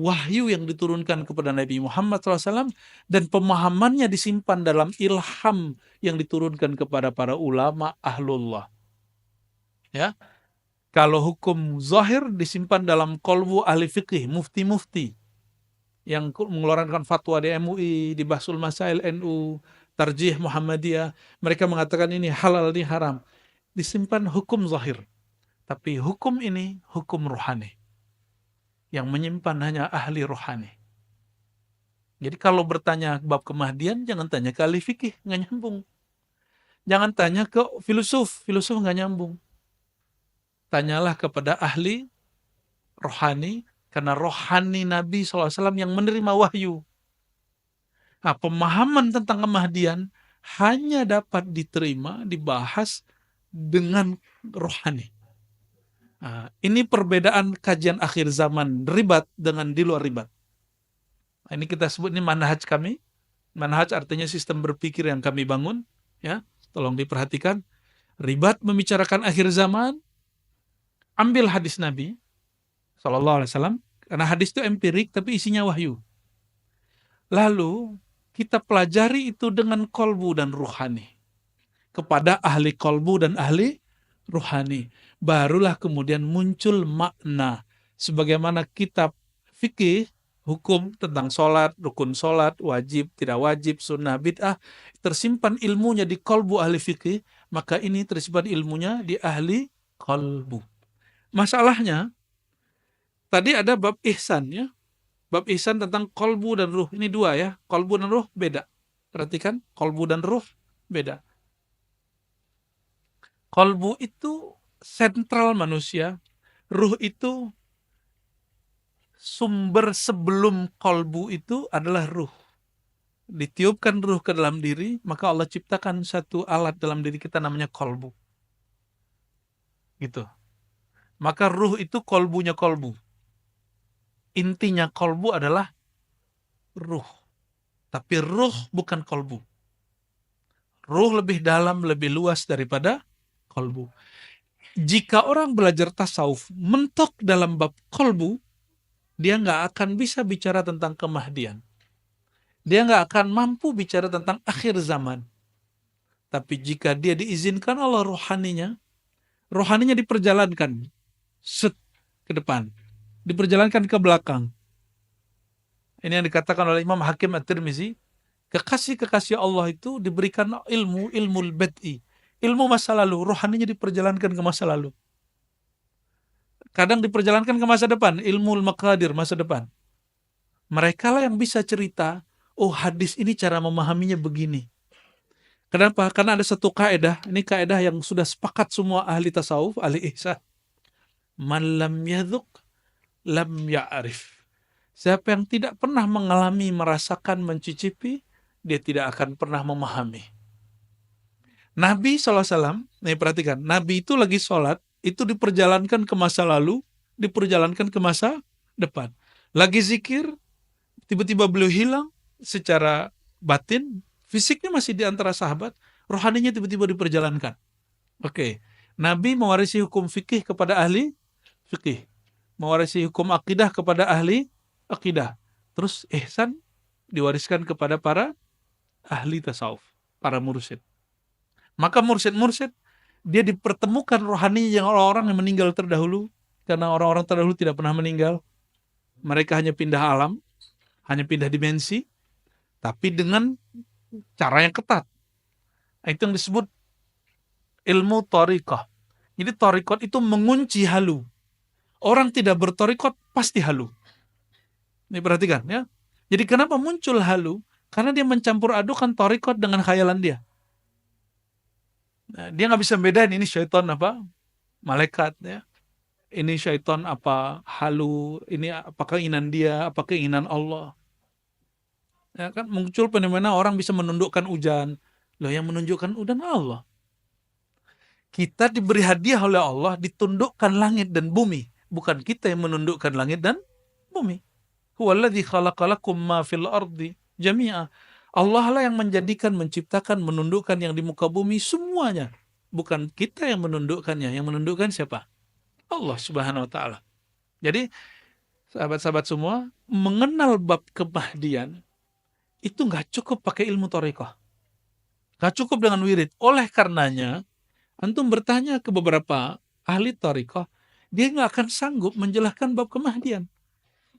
wahyu yang diturunkan kepada Nabi Muhammad SAW dan pemahamannya disimpan dalam ilham yang diturunkan kepada para ulama ahlullah. Ya, kalau hukum zahir disimpan dalam qalbu ahli fikih, mufti-mufti yang mengeluarkan fatwa di MUI, di Bahsul Masail NU, Tarjih Muhammadiyah, mereka mengatakan ini halal, ini haram. Disimpan hukum zahir. Tapi hukum ini hukum rohani. Yang menyimpan hanya ahli rohani. Jadi kalau bertanya bab kemahdian, jangan tanya ke ahli fikih, nggak nyambung. Jangan tanya ke filosof nggak nyambung. Tanyalah kepada ahli rohani, karena rohani Nabi SAW yang menerima wahyu. Nah, pemahaman tentang kemahdian hanya dapat diterima, dibahas dengan rohani. Nah, ini perbedaan kajian akhir zaman ribat dengan di luar ribat. Nah, ini kita sebut ini manhaj kami. Manhaj artinya sistem berpikir yang kami bangun. Ya, tolong diperhatikan. Ribat membicarakan akhir zaman. Ambil hadis Nabi SAW. Karena hadis itu empirik tapi isinya wahyu. Lalu kita pelajari itu dengan kolbu dan ruhani. Kepada ahli kolbu dan ahli ruhani. Barulah kemudian muncul makna. Sebagaimana kitab fikih, hukum tentang sholat, rukun sholat, wajib, tidak wajib, sunnah, bid'ah, tersimpan ilmunya di kolbu ahli fikih, maka ini tersimpan ilmunya di ahli kolbu. Masalahnya, tadi ada bab ihsan ya. Bab ihsan tentang kolbu dan ruh. Ini dua ya. Kolbu dan ruh beda. Perhatikan, kolbu dan ruh beda. Kolbu itu sentral manusia. Ruh itu sumber sebelum kolbu itu adalah ruh. Ditiupkan ruh ke dalam diri, maka Allah ciptakan satu alat dalam diri kita namanya kolbu. Gitu. Maka ruh itu kolbunya kolbu. Intinya kolbu adalah ruh. Tapi ruh bukan kolbu. Ruh lebih dalam, lebih luas daripada kolbu. Jika orang belajar tasawuf mentok dalam bab kolbu, dia nggak akan bisa bicara tentang kemahdian. Dia nggak akan mampu bicara tentang akhir zaman. Tapi jika dia diizinkan Allah rohaninya diperjalankan set ke depan, diperjalankan ke belakang. Ini yang dikatakan oleh Imam Hakim At-Tirmizi, kekasih-kekasih Allah itu diberikan ilmu bad'i, ilmu masa lalu, rohaninya diperjalankan ke masa lalu. Kadang diperjalankan ke masa depan, ilmu maqadir masa depan. Mereka lah yang bisa cerita, oh hadis ini cara memahaminya begini. Kenapa? Karena ada satu kaidah, ini kaidah yang sudah sepakat semua ahli tasawuf, ahli ihsan. Man lam yadhuq, lam ya'rif. Siapa yang tidak pernah mengalami, merasakan, mencicipi, dia tidak akan pernah memahami. Nabi SAW, nih perhatikan, Nabi itu lagi sholat, itu diperjalankan ke masa lalu, diperjalankan ke masa depan. Lagi zikir, tiba-tiba beliau hilang secara batin, fisiknya masih di antara sahabat, rohaninya tiba-tiba diperjalankan. Oke, Nabi mewarisi hukum fikih kepada ahli fikih, mewarisi hukum akidah kepada ahli akidah. Terus ihsan diwariskan kepada para ahli tasawuf, para mursyid. Maka mursyid-mursyid dia dipertemukan rohani yang orang-orang yang meninggal terdahulu, karena orang-orang terdahulu tidak pernah meninggal. Mereka hanya pindah alam, hanya pindah dimensi, tapi dengan cara yang ketat. Itu yang disebut ilmu thariqah. Jadi thariqat itu mengunci halu. Orang tidak berthariqat pasti halu. Ini perhatikan ya. Jadi kenapa muncul halu? Karena dia mencampur adukan thariqat dengan khayalan dia. Nah, dia nggak bisa bedain ini syaitan apa malaikat ya. Ini syaitan apa halu, ini apa keinginan dia, apa keinginan Allah. Ya kan muncul fenomena orang bisa menundukkan hujan. Loh yang menunjukkan hujan Allah. Kita diberi hadiah oleh Allah ditundukkan langit dan bumi, bukan kita yang menundukkan langit dan bumi. Huwallazi khalaqalakum ma fil ardi jami'a. Allah lah yang menjadikan, menciptakan, menundukkan yang di muka bumi semuanya. Bukan kita yang menundukkannya. Yang menundukkan siapa? Allah Subhanahu wa ta'ala. Jadi sahabat-sahabat semua, mengenal bab kemahdian itu nggak cukup pakai ilmu thariqah. Nggak cukup dengan wirid. Oleh karenanya, antum bertanya ke beberapa ahli thariqah, dia nggak akan sanggup menjelaskan bab kemahdian.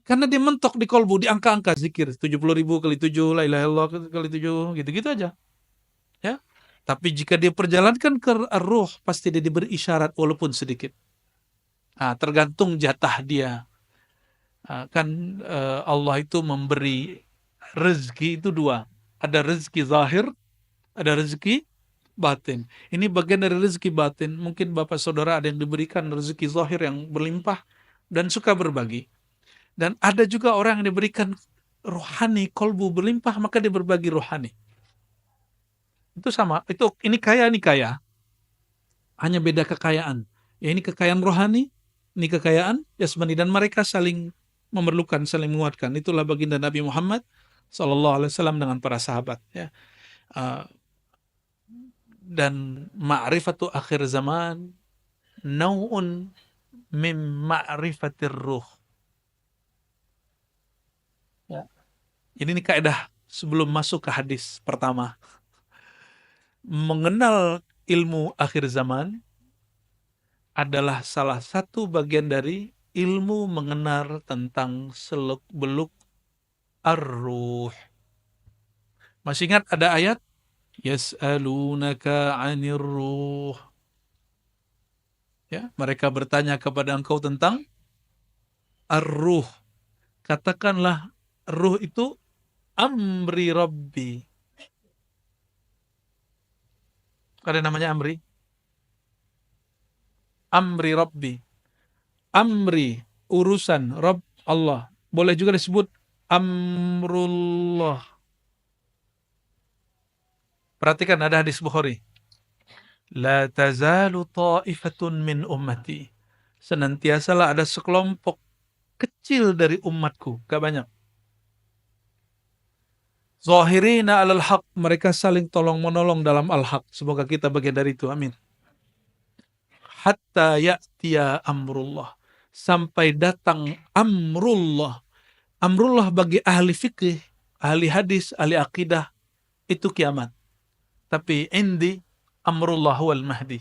Karena dia mentok di kolbu, di angka-angka zikir. 70.000 kali 7, la ilaha illallah kali 7, gitu-gitu aja. Ya. Tapi jika dia perjalankan ke ruh, pasti dia diberi isyarat walaupun sedikit. Tergantung jatah dia. Kan Allah itu memberi rezeki itu dua. Ada rezeki zahir, ada rezeki batin. Ini bagian dari rezeki batin. Mungkin bapak saudara ada yang diberikan rezeki zahir yang berlimpah dan suka berbagi. Dan ada juga orang yang diberikan rohani, kolbu berlimpah, maka dia berbagi rohani. Itu sama. Ini kaya. Hanya beda kekayaan. Ya, ini kekayaan rohani, ini kekayaan jasmani, dan mereka saling memerlukan, saling menguatkan. Itulah baginda Nabi Muhammad SAW dengan para sahabat. Ya. Dan ma'rifatu akhir zaman nau'un min ma'rifatir ruh. Ya. Jadi ini kaidah sebelum masuk ke hadis pertama. Mengenal ilmu akhir zaman adalah salah satu bagian dari ilmu mengenal tentang seluk-beluk ar-ruh. Masih ingat ada ayat? Yas'alunaka 'anir ruh. Ya, mereka bertanya kepada engkau tentang ar-ruh. Katakanlah ruh itu amri rabbi. Ada namanya amri? Amri rabbi. Amri, urusan Rabb Allah. Boleh juga disebut amrullah. Perhatikan ada hadis Bukhari. La tazalu ta'ifatun min ummati. Senantiasalah ada sekelompok kecil dari umatku, gak banyak. Zahirina alal haq, mereka saling tolong-menolong dalam al-haq. Semoga kita bagian dari itu, amin. Hatta ya'tiya amrullah. Sampai datang amrullah. Amrullah bagi ahli fikih, ahli hadis, ahli akidah, itu kiamat. Tapi indi amrullah wal mahdi.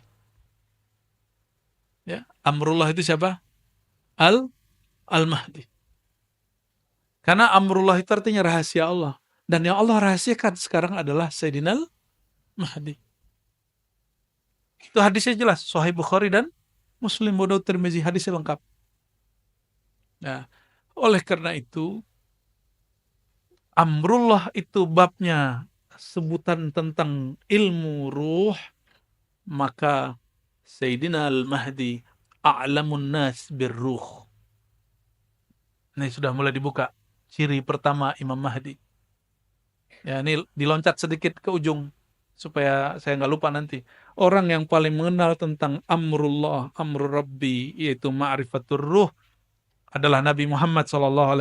Ya, amrullah itu siapa? Al-Mahdi. Karena amrullah itu artinya rahasia Allah. Dan yang Allah rahasiakan sekarang adalah Sayyidina Al-Mahdi. Itu hadisnya jelas. Sahih Bukhari dan Muslim, Abu Daud, Tirmizi, hadisnya lengkap. Nah, oleh karena itu, amrullah itu babnya sebutan tentang ilmu ruh, maka Sayyidina Al-Mahdi a'lamun nas birruh. Ini sudah mulai dibuka. Ciri pertama Imam Mahdi. Ya, ini diloncat sedikit ke ujung supaya saya nggak lupa nanti. Orang yang paling mengenal tentang amrullah, amrul rabbi, yaitu ma'rifatur ruh, adalah Nabi Muhammad SAW.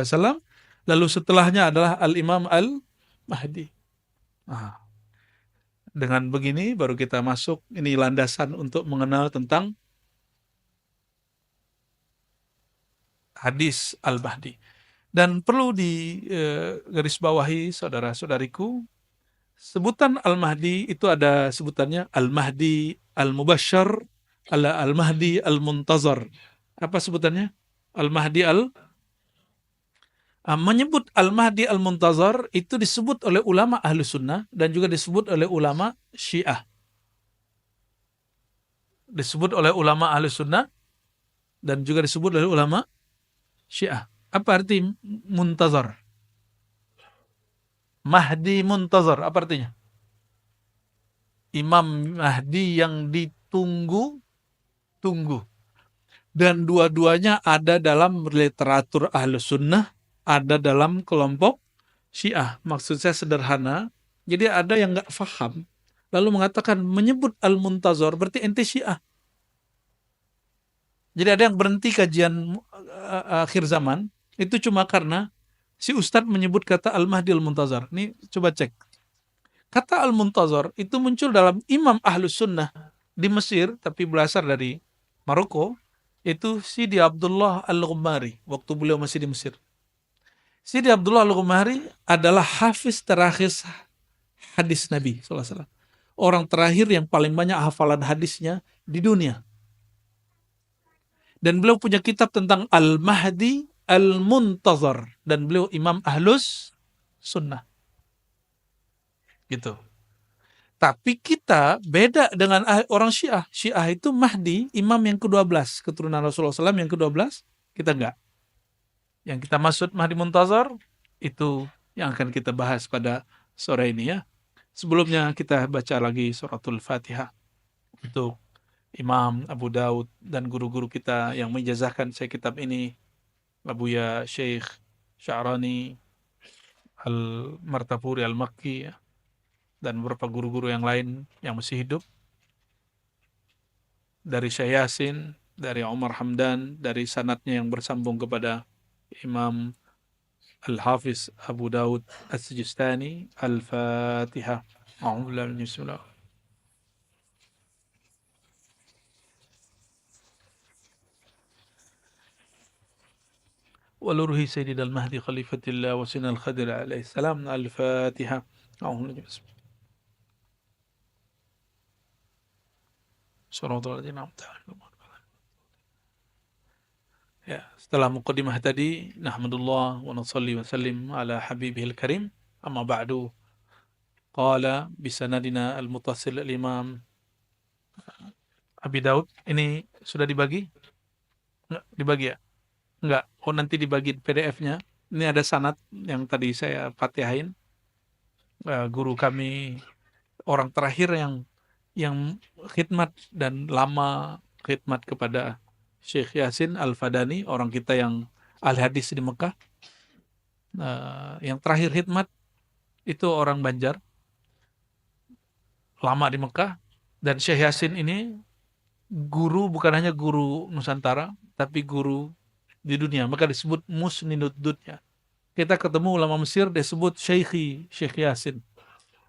Lalu setelahnya adalah Al-Imam Al-Mahdi. Dengan begini baru kita masuk, ini landasan untuk mengenal tentang hadis Al-Mahdi. Dan perlu digarisbawahi saudara-saudariku, sebutan Al-Mahdi itu ada sebutannya Al-Mahdi Al-Mubasysyar, Al-Mahdi Al-Muntazar. Apa sebutannya? Al-Mahdi menyebut Al-Mahdi Al-Muntazar itu disebut oleh ulama Ahlu Sunnah dan juga disebut oleh ulama Syiah. Disebut oleh ulama Ahlu Sunnah dan juga disebut oleh ulama Syiah. Apa arti muntazar? Mahdi muntazar, apa artinya? Imam Mahdi yang ditunggu-tunggu. Dan dua-duanya ada dalam literatur Ahlus Sunnah, ada dalam kelompok Syiah. Maksud saya sederhana, jadi ada yang nggak paham, lalu mengatakan menyebut Al-Muntazar berarti ente Syiah. Jadi ada yang berhenti kajian akhir zaman, itu cuma karena si Ustadz menyebut kata Al-Mahdi Al-Muntazar. Ini coba cek. Kata Al-Muntazar itu muncul dalam Imam Ahlus Sunnah di Mesir, tapi berasal dari Maroko. itu Sidi Abdullah Al-Ghumari waktu beliau masih di Mesir. Sidi Abdullah Al-Ghumari adalah hafiz terakhir hadis Nabi SAW. Orang terakhir yang paling banyak hafalan hadisnya di dunia. Dan beliau punya kitab tentang Al-Mahdi Al-Muntazar. Dan beliau imam Ahlus Sunnah. Gitu. Tapi kita beda dengan orang Syiah. Syiah itu Mahdi, imam yang ke-12. Keturunan Rasulullah SAW yang ke-12. Kita enggak. Yang kita maksud Mahdi Muntazar, itu yang akan kita bahas pada sore ini ya. Sebelumnya kita baca lagi suratul Fatihah. Untuk Imam Abu Daud dan guru-guru kita yang menjazahkan saya kitab ini. Abuya Syekh Sya'rani Al-Martapuri Al-Makki ya, dan beberapa guru-guru yang lain yang masih hidup, dari Syekh Yasin, dari Umar Hamdan, dari sanadnya yang bersambung kepada Imam Al-Hafiz Abu Daud As-Sijistani. Al-Fatihah. Bismillah. ولروه سيدنا المهدي خليفة الله وسيدنا الخضر عليه السلام. الفاتحة. صراط الذين أنعمت عليهم. Ya, setelah muqaddimah tadi, nahmadullah wa nusalli wa sallim ala habibihil karim. Amma ba'du. Qala bisanadina al-muttasil al-imam Abi Daud. Ini sudah dibagi? Enggak dibagi ya? Enggak. Oh, nanti dibagi PDF-nya. Ini ada sanad yang tadi saya fatihain. Guru kami, orang terakhir yang khidmat dan lama khidmat kepada Syekh Yasin Al-Fadani, orang kita yang ahli hadis di Mekah. Yang terakhir khidmat itu orang Banjar, lama di Mekah. Dan Syekh Yasin ini guru, bukan hanya guru Nusantara, tapi guru di dunia. Maka disebut musninud dunya. Kita ketemu ulama Mesir, disebut Syekh Yasin.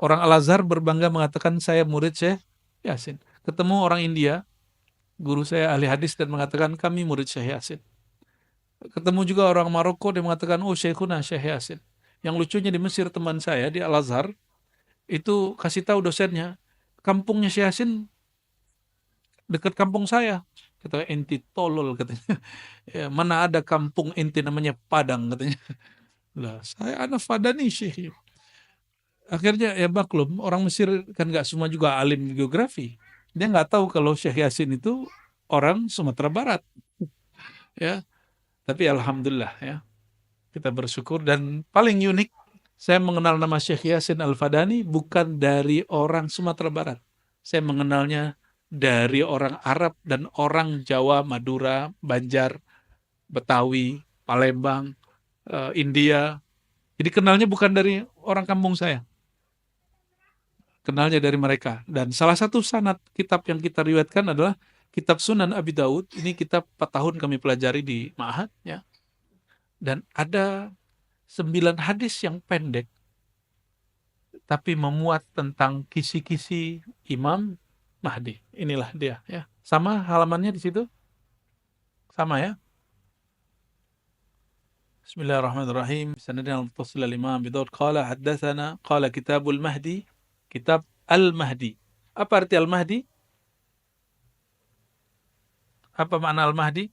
Orang Al-Azhar berbangga mengatakan saya murid Syekh Yasin. Ketemu orang India, guru saya ahli hadis, dan mengatakan kami murid Syekh Yasin. Ketemu juga orang Maroko, dia mengatakan oh Syekhuna Syekh Yasin. Yang lucunya di Mesir, teman saya di Al-Azhar itu kasih tahu dosennya, kampungnya Syekh Yasin dekat kampung saya. Kata, enti tolol katanya. Ya, mana ada kampung enti namanya Padang katanya. Lah, saya anak Fadani Syekh. Akhirnya ya maklum, orang Mesir kan nggak semua juga alim geografi. Dia nggak tahu kalau Syekh Yasin itu orang Sumatera Barat. Ya, tapi alhamdulillah ya, kita bersyukur. Dan paling unik, saya mengenal nama Syekh Yasin Al-Fadani bukan dari orang Sumatera Barat. Saya mengenalnya dari orang Arab dan orang Jawa, Madura, Banjar, Betawi, Palembang, India. Jadi kenalnya bukan dari orang kampung saya. Kenalnya dari mereka. Dan salah satu sanad kitab yang kita riwayatkan adalah kitab Sunan Abi Daud. Ini kitab 4 tahun kami pelajari di Ma'had ya. Dan ada 9 hadis yang pendek tapi memuat tentang kisi-kisi Imam Mahdi. Inilah dia ya. Sama halamannya di situ? Sama ya? Bismillahirrahmanirrahim. Sanadina al-muttasil al-Imam Abi Daud qala haddatsana qala Kitabul Mahdi, kitab Al-Mahdi. Apa arti Al-Mahdi? Apa makna Al-Mahdi?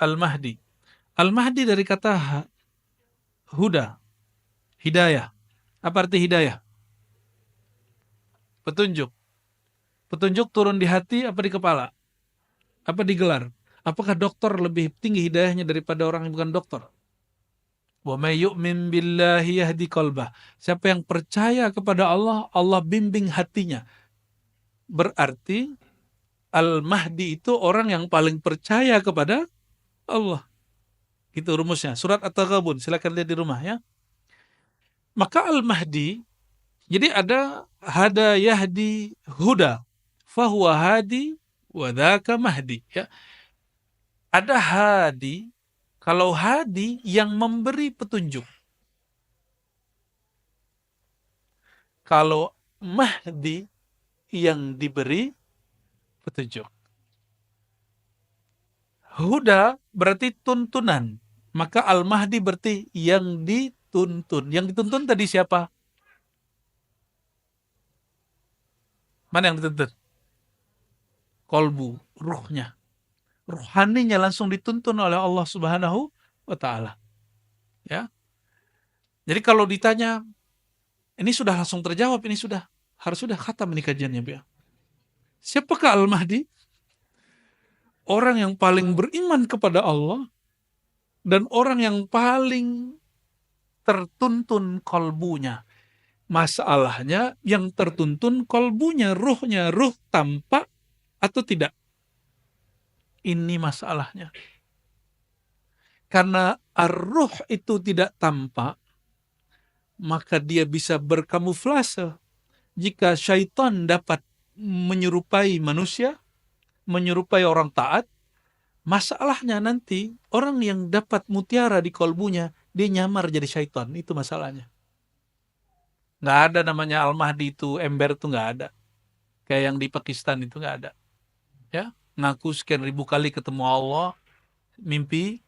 Al-Mahdi. Al-Mahdi dari kata huda, hidayah. Apa arti hidayah? Petunjuk. Petunjuk turun di hati apa di kepala? Apa di gelar? Apakah dokter lebih tinggi hidayahnya daripada orang yang bukan dokter? Wa may yu'min billahi yahdi qalbah. Siapa yang percaya kepada Allah, Allah bimbing hatinya. Berarti Al-Mahdi itu orang yang paling percaya kepada Allah. Itu rumusnya. Surat At-Taghabun, silakan lihat di rumah ya. Maka Al-Mahdi, jadi ada hada yahdi huda, fahuwa hadi wa dzaka mahdi ya. Ada hadi, kalau hadi yang memberi petunjuk. Kalau Mahdi yang diberi petunjuk. Huda berarti tuntunan. Maka Al-Mahdi berarti yang dituntun. Yang dituntun tadi siapa? Mana yang dituntun? Kolbu, ruhnya. Ruhaninya langsung dituntun oleh Allah Subhanahu wa Ta'ala. Ya. Jadi kalau ditanya, ini sudah langsung terjawab, ini harus sudah khatam ini kajiannya, ya. Siapakah Al-Mahdi? Orang yang paling beriman kepada Allah dan orang yang paling tertuntun kolbunya. Masalahnya yang tertuntun kolbunya, ruhnya, ruh tampak atau tidak. Ini masalahnya. Karena ar-ruh itu tidak tampak, maka dia bisa berkamuflase. Jika syaitan dapat menyerupai manusia, menyerupai orang taat, masalahnya nanti orang yang dapat mutiara di kolbunya, dia nyamar jadi syaitan. Itu masalahnya. Nggak ada namanya Al-Mahdi itu, ember itu nggak ada. Kayak yang di Pakistan itu nggak ada. Ya, ngaku sekian ribu kali ketemu Allah, mimpi,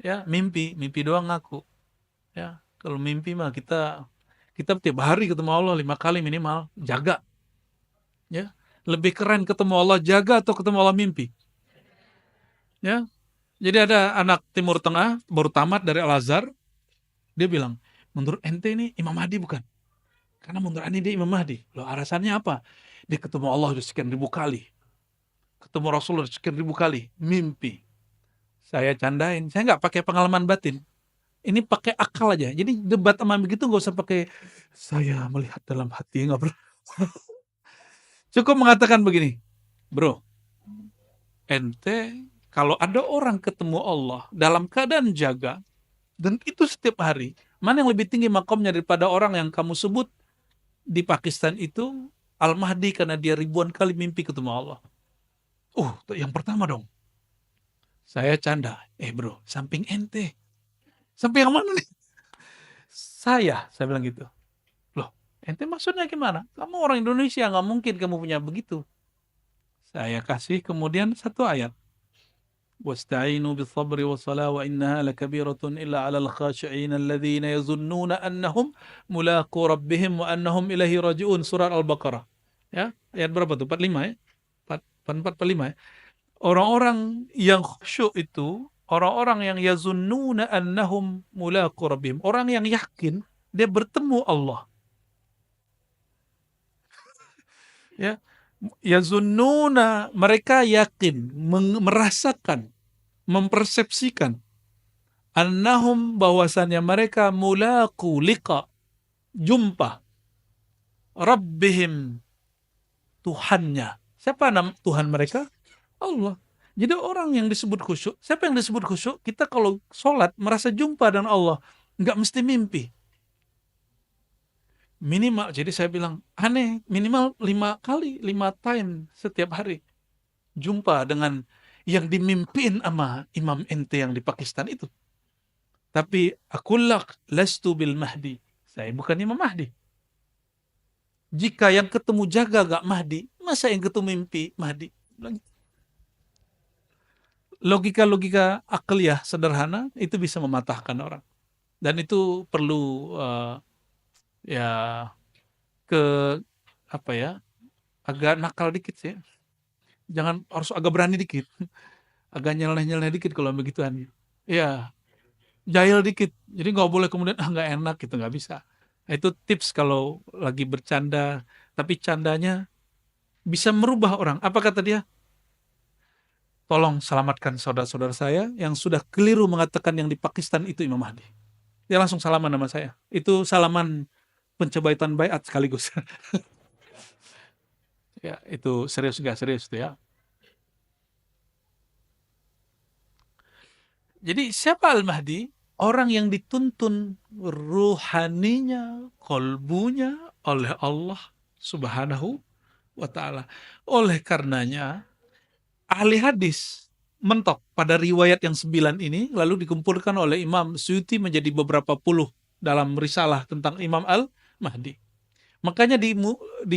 ya mimpi doang ngaku. Ya, kalau mimpi mah kita tiap hari ketemu Allah 5 kali minimal, jaga. Ya, lebih keren ketemu Allah jaga atau ketemu Allah mimpi. Ya, jadi ada anak Timur Tengah baru tamat dari Al-Azhar, dia bilang, menurut ente ini Imam Mahdi bukan? Karena menurut ente dia Imam Mahdi. Loh, alasannya apa? Dia ketemu Allah udah sekian ribu kali. Ketemu Rasulullah sekian ribu kali, mimpi. Saya candain, saya nggak pakai pengalaman batin. Ini pakai akal aja. Jadi debat sama begitu nggak usah pakai saya melihat dalam hati, nggak perlu. Cukup mengatakan begini, bro, ente kalau ada orang ketemu Allah dalam keadaan jaga, dan itu setiap hari, mana yang lebih tinggi makomnya daripada orang yang kamu sebut di Pakistan itu Al-Mahdi karena dia ribuan kali mimpi ketemu Allah. Yang pertama dong. Saya canda, bro, samping ente. Samping yang mana nih? Saya bilang gitu. Loh, ente maksudnya gimana? Kamu orang Indonesia, nggak mungkin kamu punya begitu. Saya kasih kemudian satu ayat. Wasta'inu bis-sabri was-salah wa innaha lakabiratun illa 'alal khashi'in alladhina yazunnuna annahum mulaqu rabbihim wa annahum ilaihi raji'un. Surat Al-Baqarah. Ya, ayat berapa tuh? 45 ya? 44 45 ya? Orang-orang yang khusyuk itu, orang-orang yang yazunnuna annahum mulaqu rabbihim, orang yang yakin dia bertemu Allah. Ya, yazunnuna, mereka yakin, merasakan, mempersepsikan annahum, bahwasannya mereka mulaqu, liqa, jumpa rabbihim, Tuhannya. Siapa nama Tuhan mereka? Allah. Jadi orang yang disebut khusyuk, siapa yang disebut khusyuk? Kita kalau sholat merasa jumpa dengan Allah, nggak mesti mimpi. Minimal, jadi saya bilang aneh, minimal 5 kali, 5 time setiap hari jumpa dengan yang dimimpin sama Imam ente yang di Pakistan itu. Tapi akullak lastu bil Mahdi, saya bukan Imam Mahdi. Jika yang ketemu jaga gak Mahdi, masa yang ketemu mimpi Mahdi? Logika-logika akliyah sederhana itu bisa mematahkan orang. Dan itu perlu ya ke apa ya, agak nakal dikit sih. Jangan, harus agak berani dikit. Agak nyeleneh-nyeleneh dikit kalau begituan. Iya, jahil dikit. Jadi nggak boleh kemudian nggak enak gitu, nggak bisa. Nah, itu tips kalau lagi bercanda, tapi candanya bisa merubah orang. Apa kata dia? Tolong selamatkan saudara-saudara saya yang sudah keliru mengatakan yang di Pakistan itu Imam Mahdi. Dia langsung salaman sama saya. Itu salaman pencobaitan baiat sekaligus. Ya, itu serius gak serius itu ya. Jadi siapa Al-Mahdi? Orang yang dituntun ruhaninya, kolbunya oleh Allah Subhanahu wa Ta'ala. Oleh karenanya, ahli hadis mentok pada riwayat yang 9 ini, lalu dikumpulkan oleh Imam Suyuti menjadi beberapa puluh dalam risalah tentang Imam Al-Mahdi. Makanya di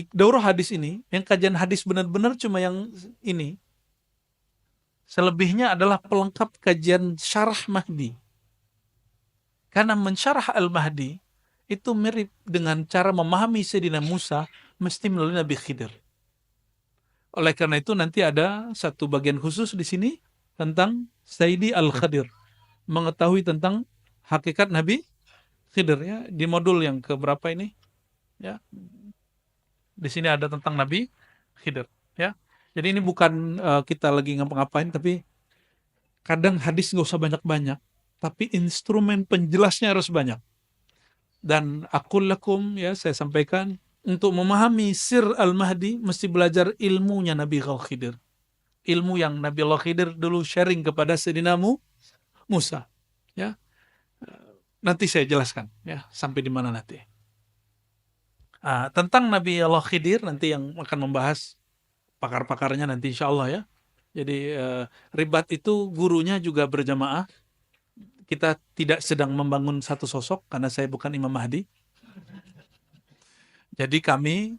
daurah hadis ini, yang kajian hadis benar-benar cuma yang ini. Selebihnya adalah pelengkap kajian syarah Mahdi. Karena mensyarah Al-Mahdi itu mirip dengan cara memahami Sayyidina Musa mesti melalui Nabi Khidir. Oleh karena itu nanti ada satu bagian khusus di sini tentang Sayyidi Al-Khadir, mengetahui tentang hakikat Nabi Khidir, ya, di modul yang keberapa ini, ya. Di sini ada tentang Nabi Khidir, ya. Jadi ini bukan kita lagi ngapa-ngapain, tapi kadang hadis nggak usah banyak-banyak, tapi instrumen penjelasnya harus banyak. Dan aqul lakum, ya, saya sampaikan, untuk memahami sir Al-Mahdi mesti belajar ilmunya Nabi Khidir. Ilmu yang Nabi Allah Khidir dulu sharing kepada Sayyidina Musa, ya. Nanti saya jelaskan, ya, sampai di mana nanti. Tentang Nabi Allah Khidir nanti yang akan membahas pakar-pakarnya nanti insya Allah, ya. Jadi ribat itu gurunya juga berjamaah. Kita tidak sedang membangun satu sosok karena saya bukan Imam Mahdi. Jadi kami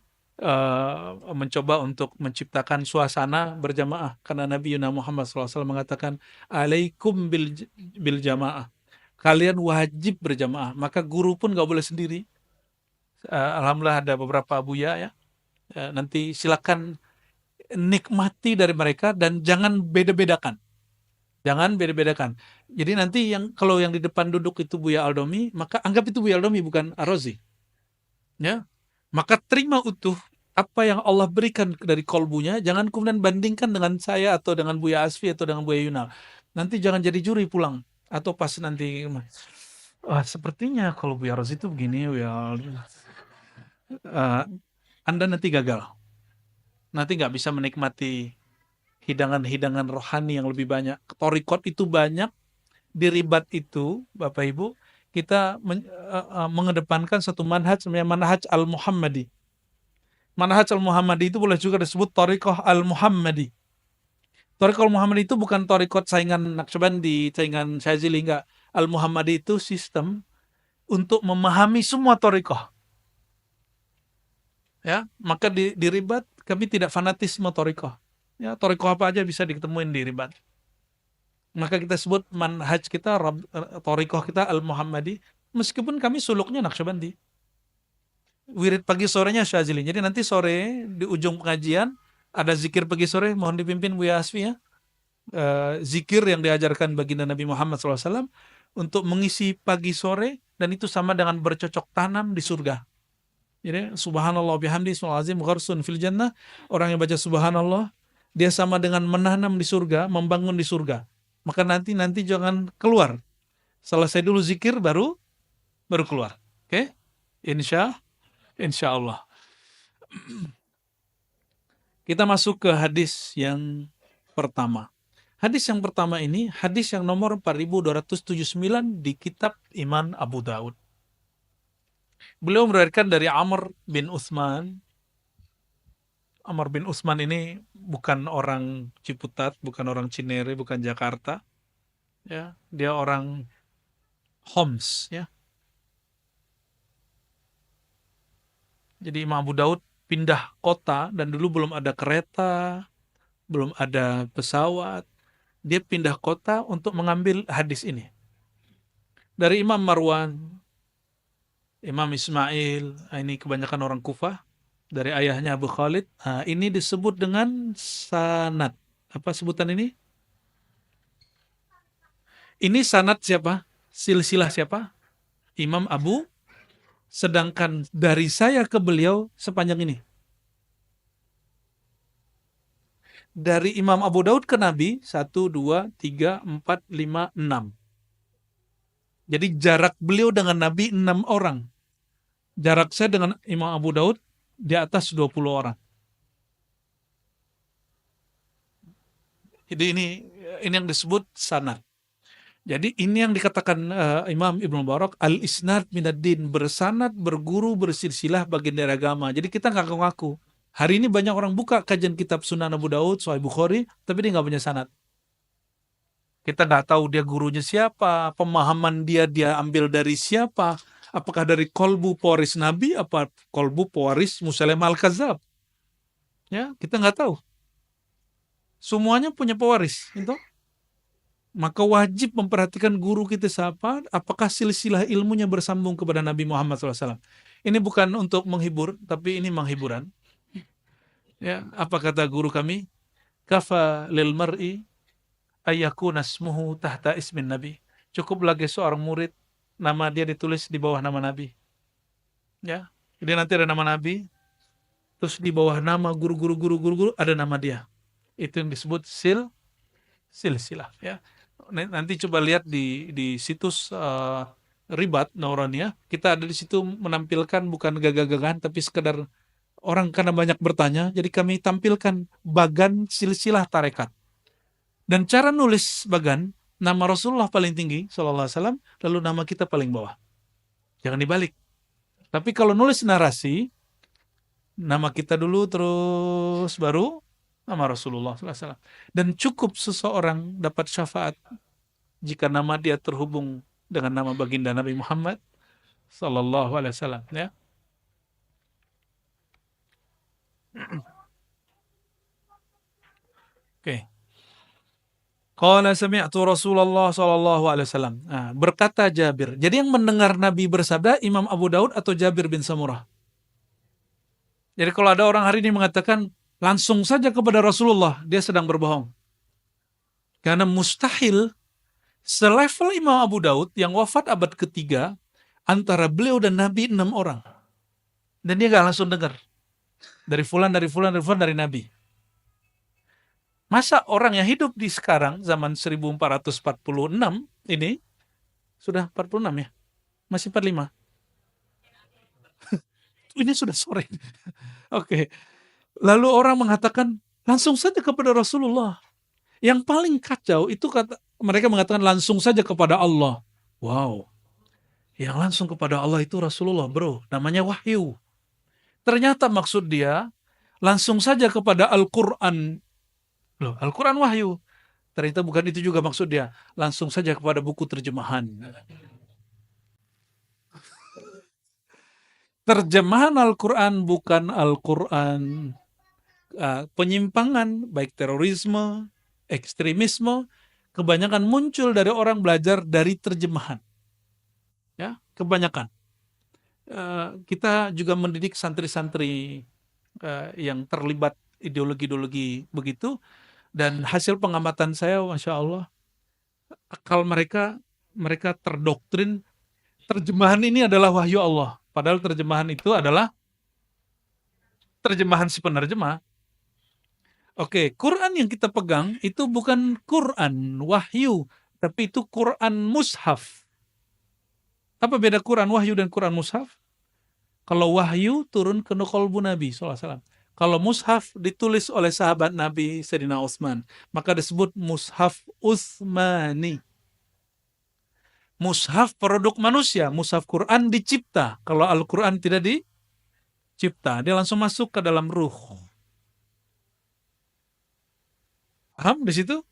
mencoba untuk menciptakan suasana berjamaah karena Nabi Muhammad SAW mengatakan alaikum bil jamaah. Kalian wajib berjamaah. Maka guru pun nggak boleh sendiri. Alhamdulillah ada beberapa buya, ya. Nanti silakan nikmati dari mereka dan jangan beda-bedakan. Jangan beda-bedakan. Jadi nanti kalau yang di depan duduk itu Buya Aldomi, maka anggap itu Buya Aldomi bukan Ar-Razi. Ya. Maka terima utuh apa yang Allah berikan dari kolbunya, jangan kemudian bandingkan dengan saya atau dengan Buya Asfi atau dengan Buya Yunal. Nanti jangan jadi juri pulang. Atau pas nanti, sepertinya kalau Buya Razi itu begini, ya, Anda nanti gagal. Nanti nggak bisa menikmati hidangan-hidangan rohani yang lebih banyak. Torikot itu banyak. Di ribat itu, Bapak Ibu, kita mengedepankan satu manhaj namanya manhaj al-Muhammadi. Manhaj al-Muhammadi itu boleh juga disebut Torikoh al-Muhammadi. Torikoh al-Muhammadi itu bukan torikot saingan Naqsyabandi, saingan Syazili, enggak. Al-Muhammadi itu sistem untuk memahami semua torikoh. Ya, maka di ribat kami tidak fanatisme torikoh. Ya, torikoh apa aja bisa diketemuin di ribat. Maka kita sebut manhaj kita, torikoh kita al-Muhammadi, meskipun kami suluknya Naqsyabandi. Wirid pagi sorenya Syazili. Jadi nanti sore di ujung pengajian ada zikir pagi sore, mohon dipimpin Buya Asfi, ya. Zikir yang diajarkan baginda Nabi Muhammad SAW untuk mengisi pagi sore, dan itu sama dengan bercocok tanam di surga. Jadi subhanallah bihamdi ismul-azim gharsun fil jannah. Orang yang baca subhanallah, dia sama dengan menanam di surga, membangun di surga. Maka nanti jangan keluar. Selesai dulu zikir baru keluar. Oke? Insya Allah. Kita masuk ke hadis yang pertama. Hadis yang pertama ini hadis yang nomor 4279 di kitab Iman Abu Daud. Beliau meriwayatkan dari Amr bin Utsman. Amr bin Utsman ini bukan orang Ciputat, bukan orang Cinere, bukan Jakarta. Ya, dia orang Homs, ya. Jadi Imam Abu Daud pindah kota dan dulu belum ada kereta, belum ada pesawat. Dia pindah kota untuk mengambil hadis ini. Dari Imam Marwan, Imam Ismail, ini kebanyakan orang Kufah, dari ayahnya Abu Khalid. Ini disebut dengan sanad. Apa sebutan ini? Ini sanad siapa? Silsilah siapa? Imam Abu. Sedangkan dari saya ke beliau sepanjang ini. Dari Imam Abu Daud ke Nabi 1, 2, 3, 4, 5, 6. Jadi jarak beliau dengan Nabi 6 orang. Jarak saya dengan Imam Abu Daud di atas 20 orang. Jadi ini yang disebut sanad. Jadi ini yang dikatakan Imam Ibnu Mubarak, al-isnad minad-din, bersanad, berguru, bersilsilah bagian dari agama. Jadi kita nggak ngaku-ngaku. Hari ini banyak orang buka kajian kitab Sunan Abu Daud, Sahih Bukhari, tapi dia nggak punya sanad. Kita nggak tahu dia gurunya siapa, pemahaman dia ambil dari siapa, Apakah dari kolbu pewaris Nabi, apa kolbu pewaris Musailamah Al-Kadzab? Ya, kita nggak tahu. Semuanya punya pewaris, itu. Maka wajib memperhatikan guru kita siapa, apakah silsilah ilmunya bersambung kepada Nabi Muhammad SAW. Ini bukan untuk menghibur, tapi ini menghiburan. Ya, apa kata guru kami? Kafa lil mar'i ayyakuna ismuhu tahta ismin Nabi. Cukup lagi seorang murid, nama dia ditulis di bawah nama Nabi. Ya, jadi nanti ada nama Nabi, terus di bawah nama guru-guru ada nama dia. Itu yang disebut silsilah. Ya. Nanti coba lihat di situs Ribat Nauraniyah, kita ada di situ menampilkan bukan gagah-gagahan tapi sekedar orang karena banyak bertanya, jadi kami tampilkan bagan silsilah tarekat. Dan cara nulis bagan, nama Rasulullah paling tinggi sallallahu alaihi wasallam, lalu nama kita paling bawah. Jangan dibalik. Tapi kalau nulis narasi, nama kita dulu terus baru nama Rasulullah sallallahu alaihi wasallam. Dan cukup seseorang dapat syafaat jika nama dia terhubung dengan nama baginda Nabi Muhammad sallallahu alaihi wasallam, ya. Oke. Qala sami'tu Rasulullah sallallahu alaihi wasallam. Nah, berkata Jabir. Jadi yang mendengar Nabi bersabda Imam Abu Daud atau Jabir bin Samurah. Jadi kalau ada orang hari ini mengatakan langsung saja kepada Rasulullah, dia sedang berbohong. Karena mustahil selevel Imam Abu Daud yang wafat abad ketiga, antara beliau dan Nabi 6 orang. Dan dia gak langsung dengar. Dari fulan, dari Nabi. Masa orang yang hidup di sekarang, zaman 1446 ini, sudah 46 ya? Masih 45? Ini sudah sore. Oke. Lalu orang mengatakan, langsung saja kepada Rasulullah. Yang paling kacau itu mereka mengatakan langsung saja kepada Allah. Wow. Yang langsung kepada Allah itu Rasulullah, bro. Namanya wahyu. Ternyata maksud dia, langsung saja kepada Al-Quran. Loh, Al-Quran wahyu. Ternyata bukan itu juga maksud dia. Langsung saja kepada buku terjemahan. Terjemahan Al-Quran bukan Al-Quran penyimpangan, baik terorisme, ekstremisme, kebanyakan muncul dari orang belajar dari terjemahan. Ya, kebanyakan. Kita juga mendidik santri-santri yang terlibat ideologi-ideologi begitu, dan hasil pengamatan saya, Masya Allah, akal mereka terdoktrin terjemahan ini adalah wahyu Allah. Padahal terjemahan itu adalah terjemahan si penerjemah. Oke, Quran yang kita pegang itu bukan Quran wahyu, tapi itu Quran mushaf. Apa beda Quran wahyu dan Quran mushaf? Kalau wahyu turun ke qalbu Nabi SAW. Kalau mushaf ditulis oleh sahabat Nabi Sayyidina Utsman, maka disebut mushaf Utsmani. Mushaf produk manusia, mushaf Quran dicipta. Kalau Al-Quran tidak dicipta, dia langsung masuk ke dalam ruh. Paham di situ?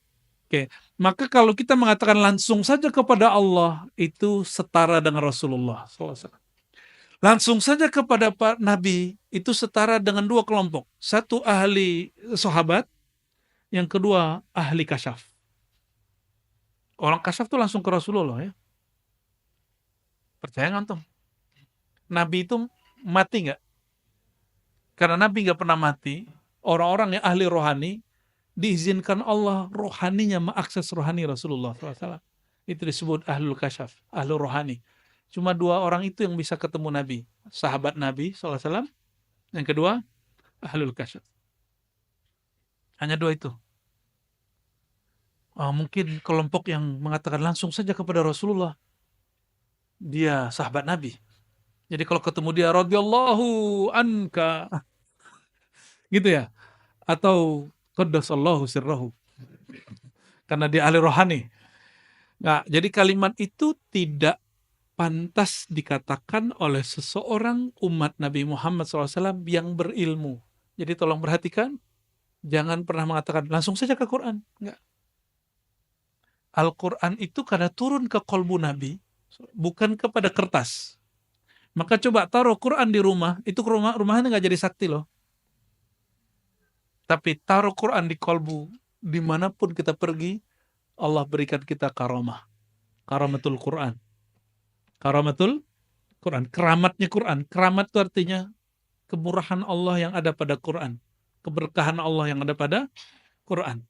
Oke, maka kalau kita mengatakan langsung saja kepada Allah, itu setara dengan Rasulullah SAW. Langsung saja kepada Pak Nabi, itu setara dengan dua kelompok. Satu ahli sahabat, yang kedua ahli kasyaf. Orang kasyaf itu langsung ke Rasulullah, ya. Percaya nggak, Tom? Nabi itu mati nggak? Karena Nabi nggak pernah mati. Orang-orang yang ahli rohani, diizinkan Allah rohaninya mengakses rohani Rasulullah SAW. Itu disebut ahlul kasyaf, ahlul rohani. Cuma dua orang itu yang bisa ketemu Nabi. Sahabat Nabi SAW. Yang kedua, ahlul kasyaf. Hanya dua itu. Mungkin kelompok yang mengatakan langsung saja kepada Rasulullah, dia sahabat Nabi. Jadi kalau ketemu dia, radhiyallahu anka. Gitu ya. Atau qaddasallahu sirrahu. Karena dia ahli rohani. Nah, jadi kalimat itu tidak pantas dikatakan oleh seseorang umat Nabi Muhammad SAW yang berilmu. Jadi tolong perhatikan, jangan pernah mengatakan langsung saja ke Quran. Enggak. Al-Quran itu karena turun ke kolbu Nabi, bukan kepada kertas. Maka coba taruh Quran di rumah, itu rumahnya nggak jadi sakti loh. Tapi taruh Quran di kolbu, dimanapun kita pergi, Allah berikan kita karamah. Karamatul Quran. Karamatul Quran. Keramatnya Quran. Keramat itu artinya kemurahan Allah yang ada pada Quran. Keberkahan Allah yang ada pada Quran.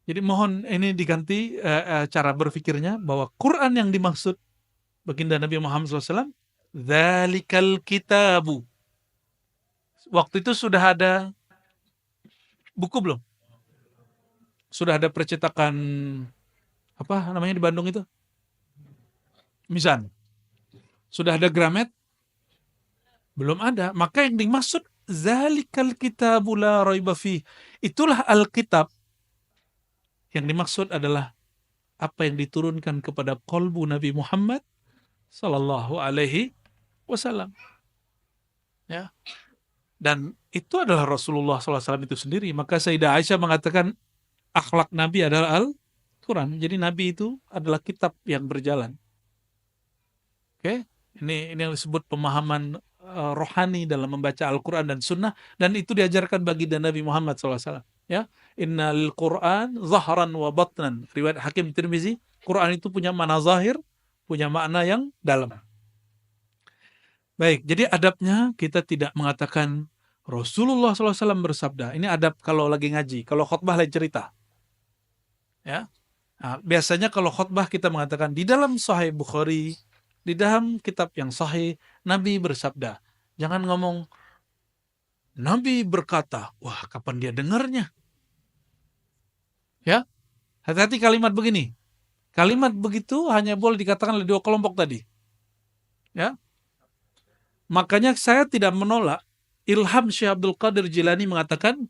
Jadi mohon ini diganti cara berpikirnya bahwa Quran yang dimaksud baginda Nabi Muhammad SAW, Dzalikal kitabu. Waktu itu sudah ada buku belum? Sudah ada percetakan apa namanya di Bandung itu? Mizan. Sudah ada Gramet? Belum ada. Maka yang dimaksud Dzalikal kitabu la raiba fih. Itulah Alkitab. Yang dimaksud adalah apa yang diturunkan kepada kolbu Nabi Muhammad sallallahu alaihi wasallam. Ya. Dan itu adalah Rasulullah SAW itu sendiri. Maka Sayyidah Aisyah mengatakan akhlak Nabi adalah Al-Quran. Jadi Nabi itu adalah kitab yang berjalan. Oke, ini yang disebut pemahaman rohani dalam membaca Al-Quran dan Sunnah. Dan itu diajarkan baginda Nabi Muhammad SAW. Ya, Innal Quran zahran wa batnan. Riwayat Hakim Tirmizi, Quran itu punya makna zahir, punya makna yang dalam. Baik, jadi adabnya kita tidak mengatakan Rasulullah SAW bersabda. Ini adab kalau lagi ngaji. Kalau khutbah lain cerita. Ya, nah, biasanya kalau khutbah kita mengatakan di dalam Sahih Bukhari, di dalam kitab yang sahih, Nabi bersabda. Jangan ngomong Nabi berkata. Wah, kapan dia dengarnya? Ya, hati-hati kalimat begini. Kalimat begitu hanya boleh dikatakan oleh dua kelompok tadi. Ya, makanya saya tidak menolak Ilham Syekh Abdul Qadir Jilani mengatakan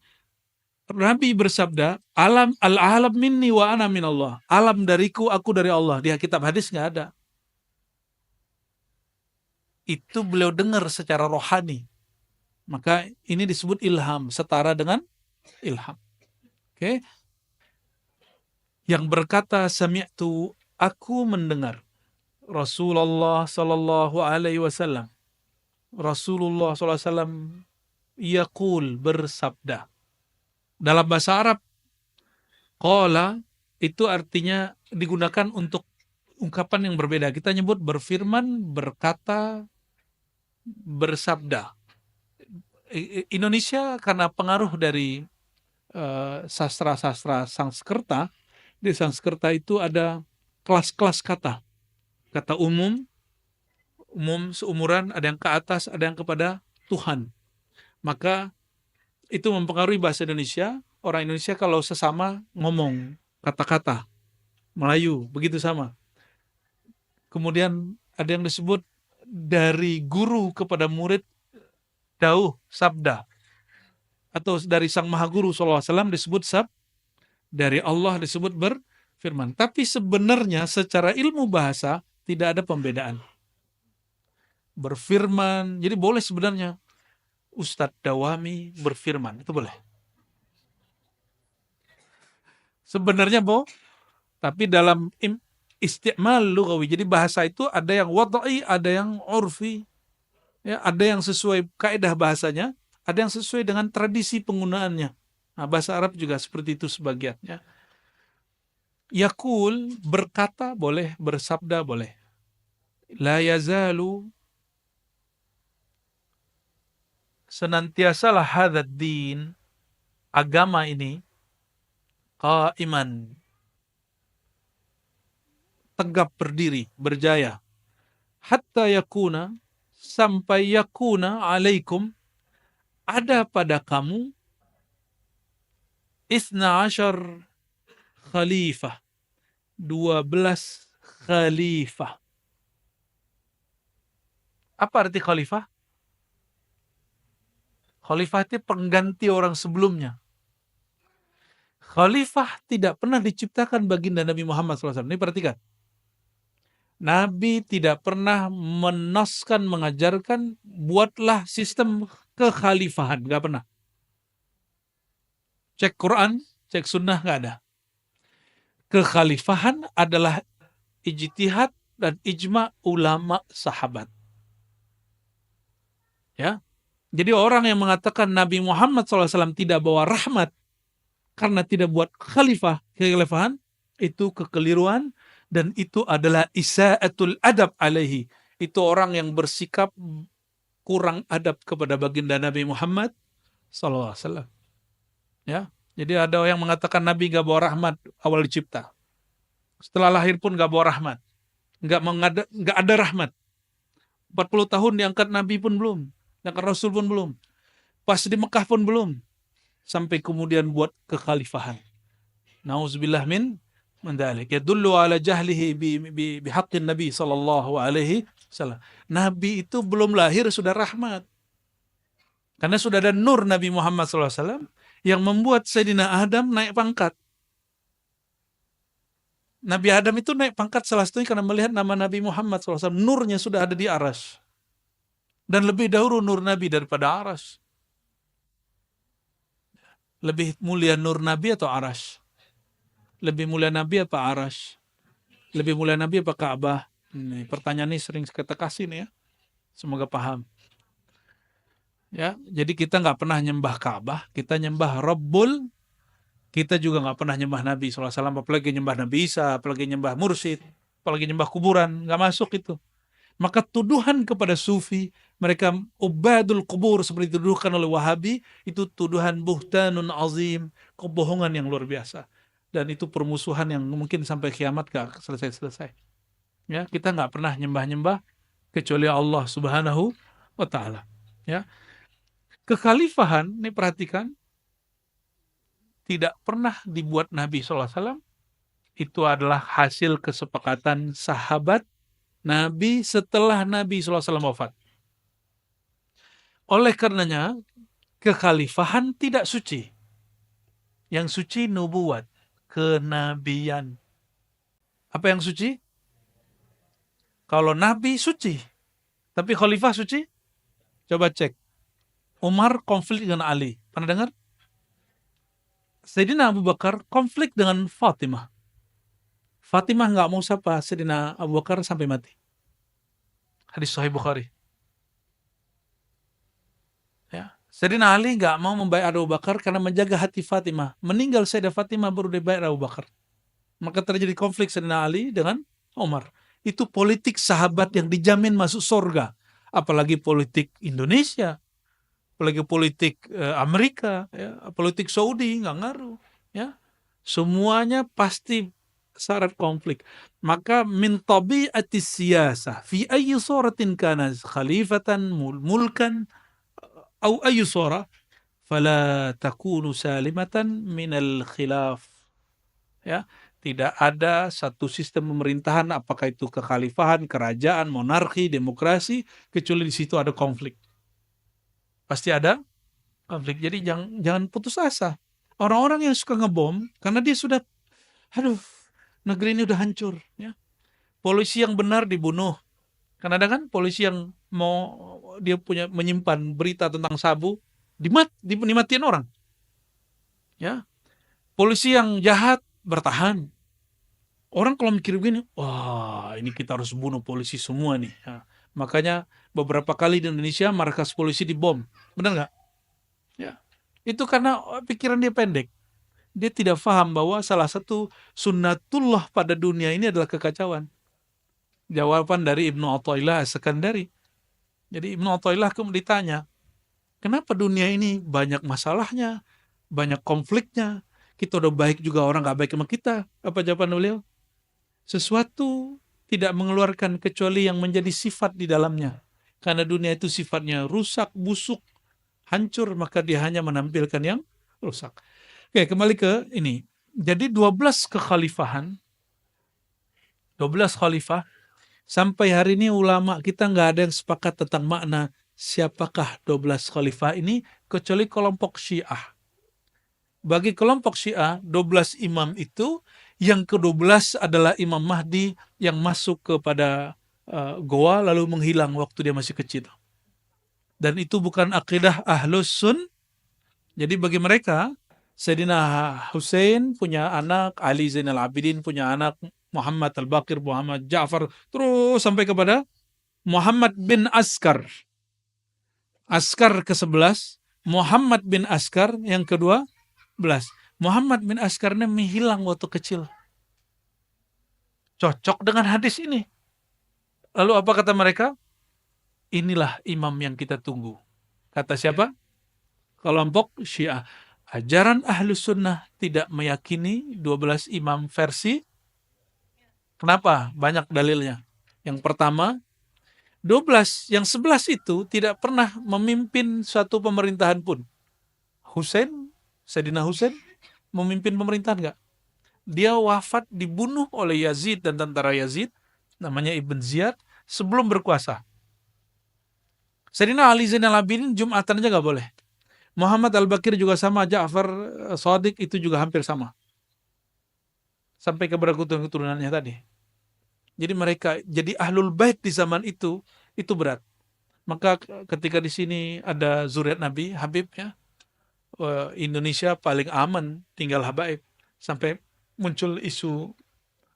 Nabi bersabda, al-alam minni wa ana minallah. Alam dariku, aku dari Allah. Di kitab hadis nggak ada. Itu beliau dengar secara rohani. Maka ini disebut ilham, setara dengan ilham. Oke. Yang berkata sami'tu, aku mendengar Rasulullah sallallahu alaihi wasallam. Rasulullah sallallahu alaihi wasallam yaqul, bersabda. Dalam bahasa Arab, qala itu artinya digunakan untuk ungkapan yang berbeda. Kita nyebut berfirman, berkata, bersabda. Indonesia karena pengaruh dari sastra-sastra Sanskerta, di Sanskerta itu ada kelas-kelas kata. Kata umum seumuran, ada yang ke atas, ada yang kepada Tuhan. Maka itu mempengaruhi bahasa Indonesia. Orang Indonesia kalau sesama ngomong kata-kata Melayu, begitu sama. Kemudian ada yang disebut dari guru kepada murid, dauh, sabda. Atau dari Sang Maha Guru SAW disebut dari Allah disebut berfirman. Tapi sebenarnya secara ilmu bahasa tidak ada pembedaan. Berfirman, jadi boleh sebenarnya Ustadz Dawami berfirman, itu boleh. Sebenarnya tapi dalam isti'mal lughawi, jadi bahasa itu ada yang wad'i, ada yang urfi, ya, ada yang sesuai kaidah bahasanya, ada yang sesuai dengan tradisi penggunaannya. Nah, bahasa Arab juga seperti itu sebagiannya. Yaqul, berkata boleh, bersabda boleh. La yazalu, senantiasalah hadzal din, agama ini, qaiman, tegap berdiri, berjaya. Hatta yakuna, sampai yakuna alaikum, ada pada kamu 12 khalifah. 12 khalifah. Apa arti khalifah? Khalifah itu pengganti orang sebelumnya. Khalifah tidak pernah diciptakan baginda Nabi Muhammad SAW. Ini perhatikan. Nabi tidak pernah menoskan, mengajarkan, buatlah sistem kekhalifahan. Gak pernah. Cek Quran, cek sunnah, gak ada. Kekhalifahan adalah ijtihad dan ijma ulama sahabat. Ya, jadi orang yang mengatakan Nabi Muhammad SAW tidak bawa rahmat karena tidak buat kekhalifahan, itu kekeliruan dan itu adalah isa'atul adab alaihi. Itu orang yang bersikap kurang adab kepada baginda Nabi Muhammad SAW. Ya, jadi ada yang mengatakan Nabi nggak bawa rahmat awal dicipta. Setelah lahir pun nggak bawa rahmat, nggak ada rahmat. 40 tahun diangkat Nabi pun belum, diangkat Rasul pun belum, pas di Mekah pun belum, sampai kemudian buat kekhalifahan. Nauzubillah min dzalik. Yadullu ala jahlihi bihaqqin Nabi sallallahu alaihi wasallam. Nabi itu belum lahir sudah rahmat. Karena sudah ada nur Nabi Muhammad sallallahu alaihi wasallam yang membuat Sayyidina Adam naik pangkat. Nabi Adam itu naik pangkat salah satunya karena melihat nama Nabi Muhammad SAW. Nurnya sudah ada di aras. Dan lebih dahulu nur Nabi daripada aras. Lebih mulia nur Nabi atau aras? Lebih mulia Nabi apa aras? Lebih mulia Nabi apa Ka'bah? Ini pertanyaan ini sering kita kasih nih ya. Semoga paham. Ya, jadi kita nggak pernah nyembah Ka'bah, kita nyembah Rabbul. Kita juga nggak pernah nyembah Nabi SAW, apalagi nyembah Nabi Isa, apalagi nyembah mursyid, apalagi nyembah kuburan, nggak masuk itu. Maka tuduhan kepada sufi, mereka ubadul kubur seperti dituduhkan oleh Wahabi, itu tuduhan buhtanun azim, kebohongan yang luar biasa. Dan itu permusuhan yang mungkin sampai kiamat gak selesai-selesai. Ya, kita nggak pernah nyembah-nyembah kecuali Allah Subhanahu wa Ta'ala. Ya. Kekhalifahan, ini perhatikan, tidak pernah dibuat Nabi SAW. Itu adalah hasil kesepakatan sahabat Nabi setelah Nabi SAW wafat. Oleh karenanya, kekhalifahan tidak suci. Yang suci nubuat, kenabian. Apa yang suci? Kalau Nabi suci, tapi khalifah suci? Coba cek. Umar konflik dengan Ali. Pernah dengar? Sayyidina Abu Bakar konflik dengan Fatimah. Fatimah nggak mau sapa Sayyidina Abu Bakar sampai mati. Hadis Sahih Bukhari. Ya. Sayyidina Ali nggak mau membayar Abu Bakar karena menjaga hati Fatimah. Meninggal Sayyidah Fatimah baru dibayar Abu Bakar. Maka terjadi konflik Sayyidina Ali dengan Umar. Itu politik sahabat yang dijamin masuk surga. Apalagi politik Indonesia. Apalagi politik Amerika, ya, politik Saudi, nggak ngaruh. Ya. Semuanya pasti syarat konflik. Maka min tabi'ati siyasah fi ayyi suratin kana khalifatan mulkan au ayyi surah fala takunu salimatan minal khilaf. Ya, tidak ada satu sistem pemerintahan, apakah itu kekhalifahan, kerajaan, monarki, demokrasi, kecuali di situ ada konflik. Pasti ada konflik. Jadi jangan putus asa. Orang-orang yang suka ngebom karena dia sudah, aduh, negeri ini udah hancur. Ya. Polisi yang benar dibunuh. Karena ada kan polisi yang mau dia punya menyimpan berita tentang sabu, dimatiin orang. Ya. Polisi yang jahat bertahan. Orang kalau mikir begini, wah ini kita harus bunuh polisi semua nih. Ya. Makanya beberapa kali di Indonesia markas polisi dibom. Benar nggak? Ya. Itu karena pikiran dia pendek. Dia tidak paham bahwa salah satu sunnatullah pada dunia ini adalah kekacauan. Jawaban dari Ibnu Athaillah As-Sakandari. Jadi Ibnu Athaillah kemudian ditanya, kenapa dunia ini banyak masalahnya, banyak konfliknya, kita udah baik juga orang gak baik sama kita. Apa jawaban beliau? Sesuatu tidak mengeluarkan kecuali yang menjadi sifat di dalamnya. Karena dunia itu sifatnya rusak, busuk, hancur, maka dia hanya menampilkan yang rusak. Oke, kembali ke ini. Jadi 12 kekhalifahan, 12 khalifah, sampai hari ini ulama kita nggak ada yang sepakat tentang makna siapakah 12 khalifah ini, kecuali kelompok Syiah. Bagi kelompok Syiah, 12 imam itu, yang ke-12 adalah Imam Mahdi yang masuk kepada goa lalu menghilang waktu dia masih kecil. Dan itu bukan akidah Ahlus Sun. Jadi bagi mereka, Sayyidina Hussein punya anak, Ali Zainal Abidin punya anak, Muhammad Al-Baqir, Muhammad Ja'far, terus sampai kepada Muhammad bin Askar. Askar ke-11, Muhammad bin Askar yang ke-12. Muhammad bin Askar ini menghilang waktu kecil. Cocok dengan hadis ini. Lalu apa kata mereka? Inilah imam yang kita tunggu. Kata siapa? Kelompok Syiah. Ajaran Ahlus Sunnah tidak meyakini 12 imam versi. Kenapa? Banyak dalilnya. Yang pertama, 12, yang 11 itu tidak pernah memimpin suatu pemerintahan pun. Sayyidina Husain memimpin pemerintahan enggak? Dia wafat dibunuh oleh Yazid dan tentara Yazid, namanya Ibn Ziyad, sebelum berkuasa. Sayyidina Ali Zainal Abidin Jumatan aja nggak boleh. Muhammad Al-Bakir juga sama, Ja'far Shadiq itu juga hampir sama. Sampai kepada keturunannya tadi. Jadi mereka jadi ahlul bait di zaman itu berat. Maka ketika di sini ada zuriat Nabi, Habib ya, Indonesia paling aman tinggal habaib. Sampai muncul isu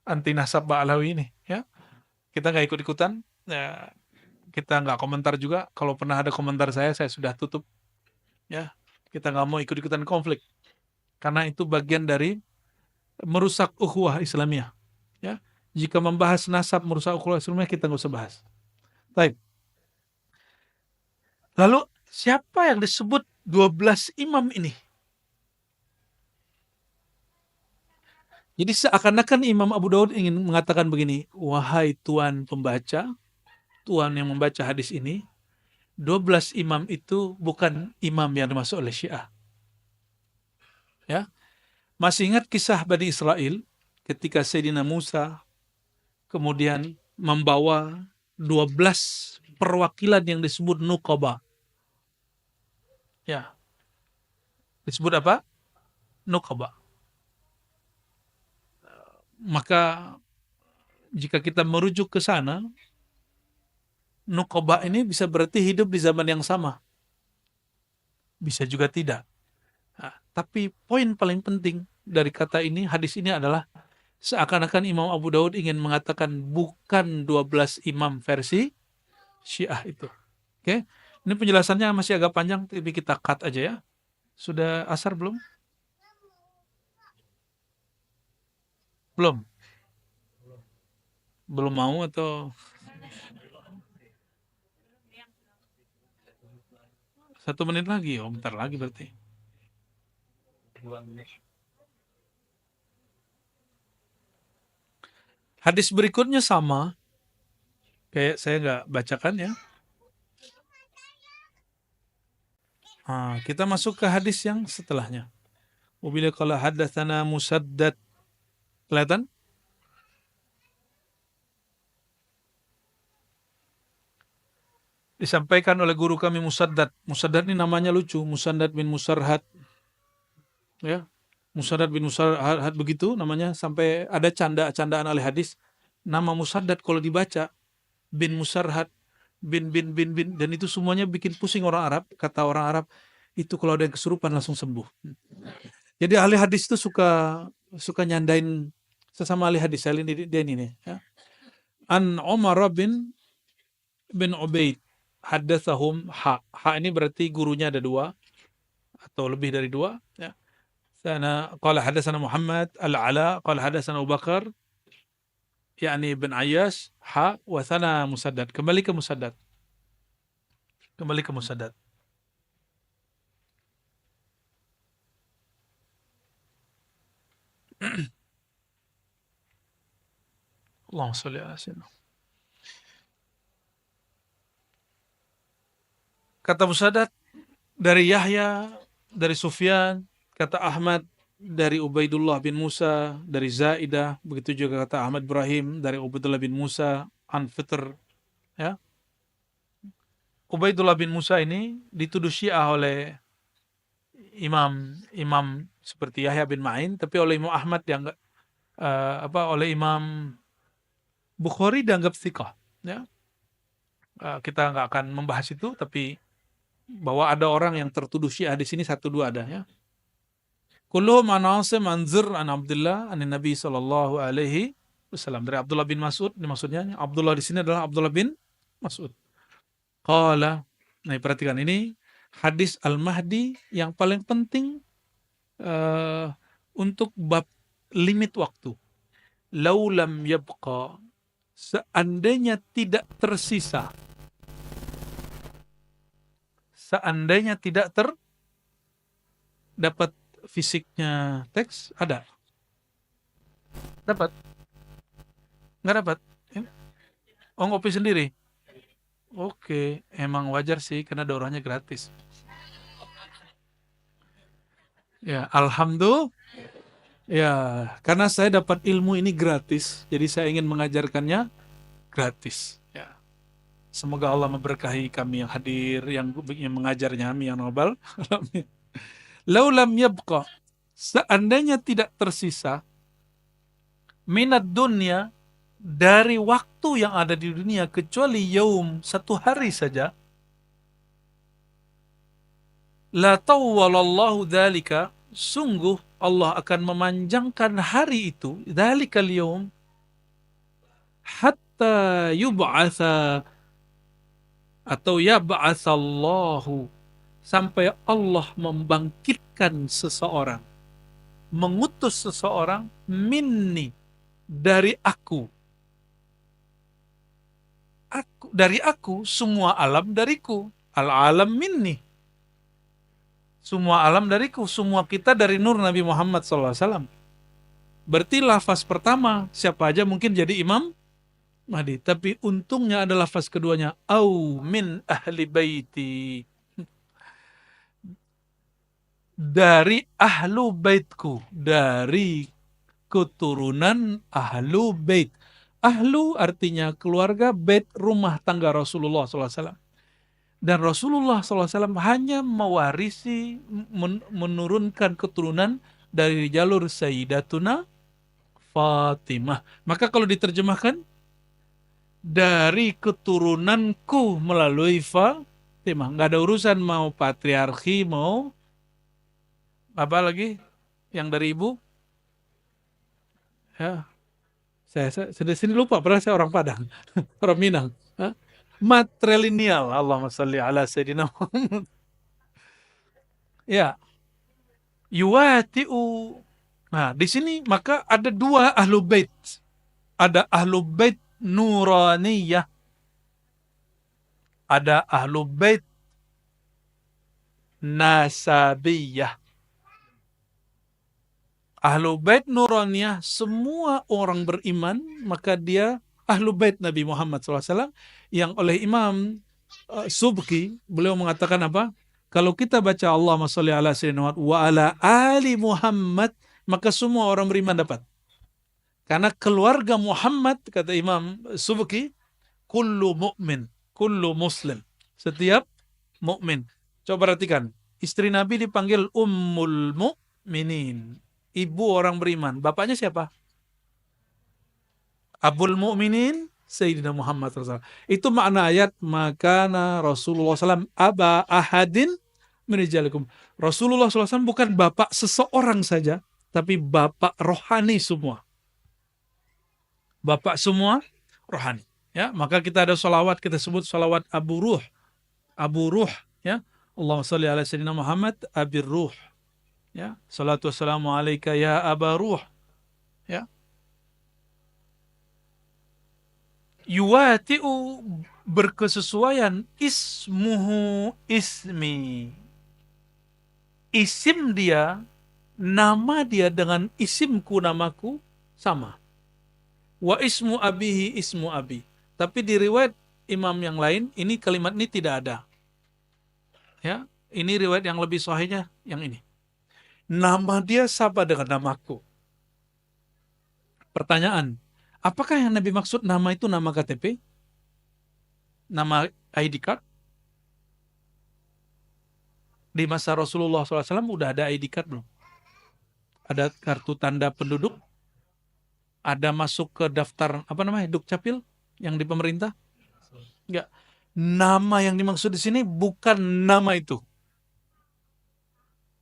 anti nasab Ba'alawi ini ya. Kita nggak ikut-ikutan, ya, kita nggak komentar juga. Kalau pernah ada komentar saya sudah tutup ya. Kita nggak mau ikut-ikutan konflik karena itu bagian dari merusak ukhuwah Islamiyah ya. Jika membahas nasab merusak ukhuwah Islamiyah, kita nggak usah bahas. Baik. Lalu siapa yang disebut 12 imam ini? Jadi seakan-akan Imam Abu Daud ingin mengatakan begini, wahai Tuan pembaca, Tuan yang membaca hadis ini, 12 imam itu bukan imam yang dimaksud oleh Syiah. Ya. Masih ingat kisah Bani Israel ketika Sayyidina Musa kemudian membawa 12 perwakilan yang disebut Nuqaba. Ya. Disebut apa? Nuqaba. Maka jika kita merujuk ke sana, Nuqaba ini bisa berarti hidup di zaman yang sama. Bisa juga tidak. Nah, tapi poin paling penting dari kata ini, hadis ini adalah seakan-akan Imam Abu Daud ingin mengatakan bukan 12 imam versi Syiah itu. Oke. Ini penjelasannya masih agak panjang, tapi kita cut aja ya. Sudah asar belum? Belum. Belum mau atau 1 menit lagi? Oh, bentar lagi berarti. Hadis berikutnya sama. Kayak saya nggak bacakan ya. Kita masuk ke hadis yang setelahnya. Wabila qala haddatsana Musaddad. Kelihatan? Disampaikan oleh guru kami Musaddad. Musaddad ini namanya lucu, Musaddad bin Musarhad. Ya. Musaddad bin Musarhad begitu namanya, sampai ada candaan oleh hadis. Nama Musaddad kalau dibaca bin Musarhad, bin dan itu semuanya bikin pusing orang Arab. Kata orang Arab, itu kalau ada yang kesurupan langsung sembuh. Jadi ahli hadis itu suka nyandain sesama ahli hadis. Dia ini ya. An Umar bin Ubaid haddatsahum ha ini berarti gurunya ada 2 atau lebih dari 2 ya. Sana qala hadatsana Muhammad al-Ala qala hadatsana Abu Bakar yakni bin Ayyash wa sana Musaddad. Kembali ke Musaddad. Allahumma shalli ala sayyidina. Kata Musaddad dari Yahya, dari Sufyan, kata Ahmad dari Ubaidullah bin Musa, dari Zaidah, begitu juga kata Ahmad Ibrahim dari Ubaidullah bin Musa, an Fitr, ya. Ubaidullah bin Musa ini dituduh Syiah oleh imam seperti Yahya bin Ma'in, tapi oleh Imam Ahmad dianggap oleh Imam Bukhari dianggap thiqah, ya. Kita nggak akan membahas itu, tapi bahwa ada orang yang tertuduh Syiah di sini 1-2 ada ya. Kulluhum an Asim an Zir an Abdullah an Nabi sallallahu alaihi wasallam, dari Abdullah bin Mas'ud. Ini maksudnya Abdullah di sini adalah Abdullah bin Mas'ud. Qala Nah, perhatikan ini hadis Al-Mahdi yang paling penting untuk bab limit waktu. Laulam yabqa, seandainya tidak tersisa, seandainya tidak dapat fisiknya teks, ada? Dapat? Nggak dapat? Oh, ngopi sendiri? Oke, emang wajar sih karena daurahnya gratis. Ya, alhamdulillah. Ya, karena saya dapat ilmu ini gratis, jadi saya ingin mengajarkannya gratis. Ya, semoga Allah memberkahi kami yang hadir, yang mengajarnya, amin ya rabbal alamin. Laulam yabqa, seandainya tidak tersisa minat dunia, dari waktu yang ada di dunia kecuali yaum, satu hari saja, la tawwalallahu dzalika, sungguh Allah akan memanjangkan hari itu, dzalikal yaum, hatta yub'atsa, atau yab'atsallahu, sampai Allah membangkitkan seseorang, mengutus seseorang, minni, dari aku, dari aku, semua alam dariku, al-alam minni, semua alam dariku, semua kita dari nur Nabi Muhammad SAW. Berarti lafaz pertama, siapa aja mungkin jadi Imam Mahdi. Tapi untungnya ada lafaz keduanya, au min ahli baiti, dari ahlu baitku, dari keturunan ahlu bait. Ahlu artinya keluarga, bait rumah tangga Rasulullah SAW. Dan Rasulullah SAW hanya mewarisi, menurunkan keturunan dari jalur Sayyidatuna Fatimah. Maka kalau diterjemahkan, dari keturunanku melalui Fatimah. Nggak ada urusan mau patriarki, mau apa lagi yang dari ibu. Ya, saya sini lupa, padahal saya orang Padang, orang Minang. Hah? Matrilineal, Allahumma salli ala Sayyidina Muhammad. Ya, yuwati'u. Nah, di sini maka ada dua ahlu bait. Ada ahlu bait nuraniyah, ada ahlu bait nasabiyah. Ahlu bait nuraniyah, semua orang beriman, maka dia ahlu bait Nabi Muhammad SAW, yang oleh Imam Subki, beliau mengatakan apa? Kalau kita baca Allahumma sholli ala sayyidina Muhammad wa ala ali Muhammad, maka semua orang beriman dapat. Karena keluarga Muhammad, kata Imam Subki, kullu mu'min, kullu muslim, setiap mukmin. Coba perhatikan, istri Nabi dipanggil Ummul Mu'minin, ibu orang beriman. Bapaknya siapa? Abul Mu'minin Sayyidina Muhammad SAW. Itu makna ayat, makana Rasulullah SAW aba ahadin min rijalikum. Rasulullah SAW bukan bapak seseorang saja, tapi bapak rohani semua. Bapak semua rohani. Ya, maka kita ada salawat, kita sebut salawat Abu Ruh. Abu Ruh, ya. Allahumma shalli ala sayyidina Muhammad Abir Ruh. Ya, salatu wassalamu alaika ya Aba Ruh. Ya. Yuwati'u, berkesesuaian, ismuhu ismi, isim dia, nama dia dengan isimku, namaku sama. Wa ismu abihi ismu abi. Tapi di riwayat imam yang lain, ini kalimat ini tidak ada. Ya, ini riwayat yang lebih sahihnya yang ini. Nama dia sama dengan namaku. Pertanyaan, apakah yang Nabi maksud nama itu nama KTP? Nama ID card? Di masa Rasulullah SAW udah ada ID card belum? Ada kartu tanda penduduk? Ada masuk ke daftar apa namanya, Dukcapil yang di pemerintah? Enggak. Nama yang dimaksud di sini bukan nama itu.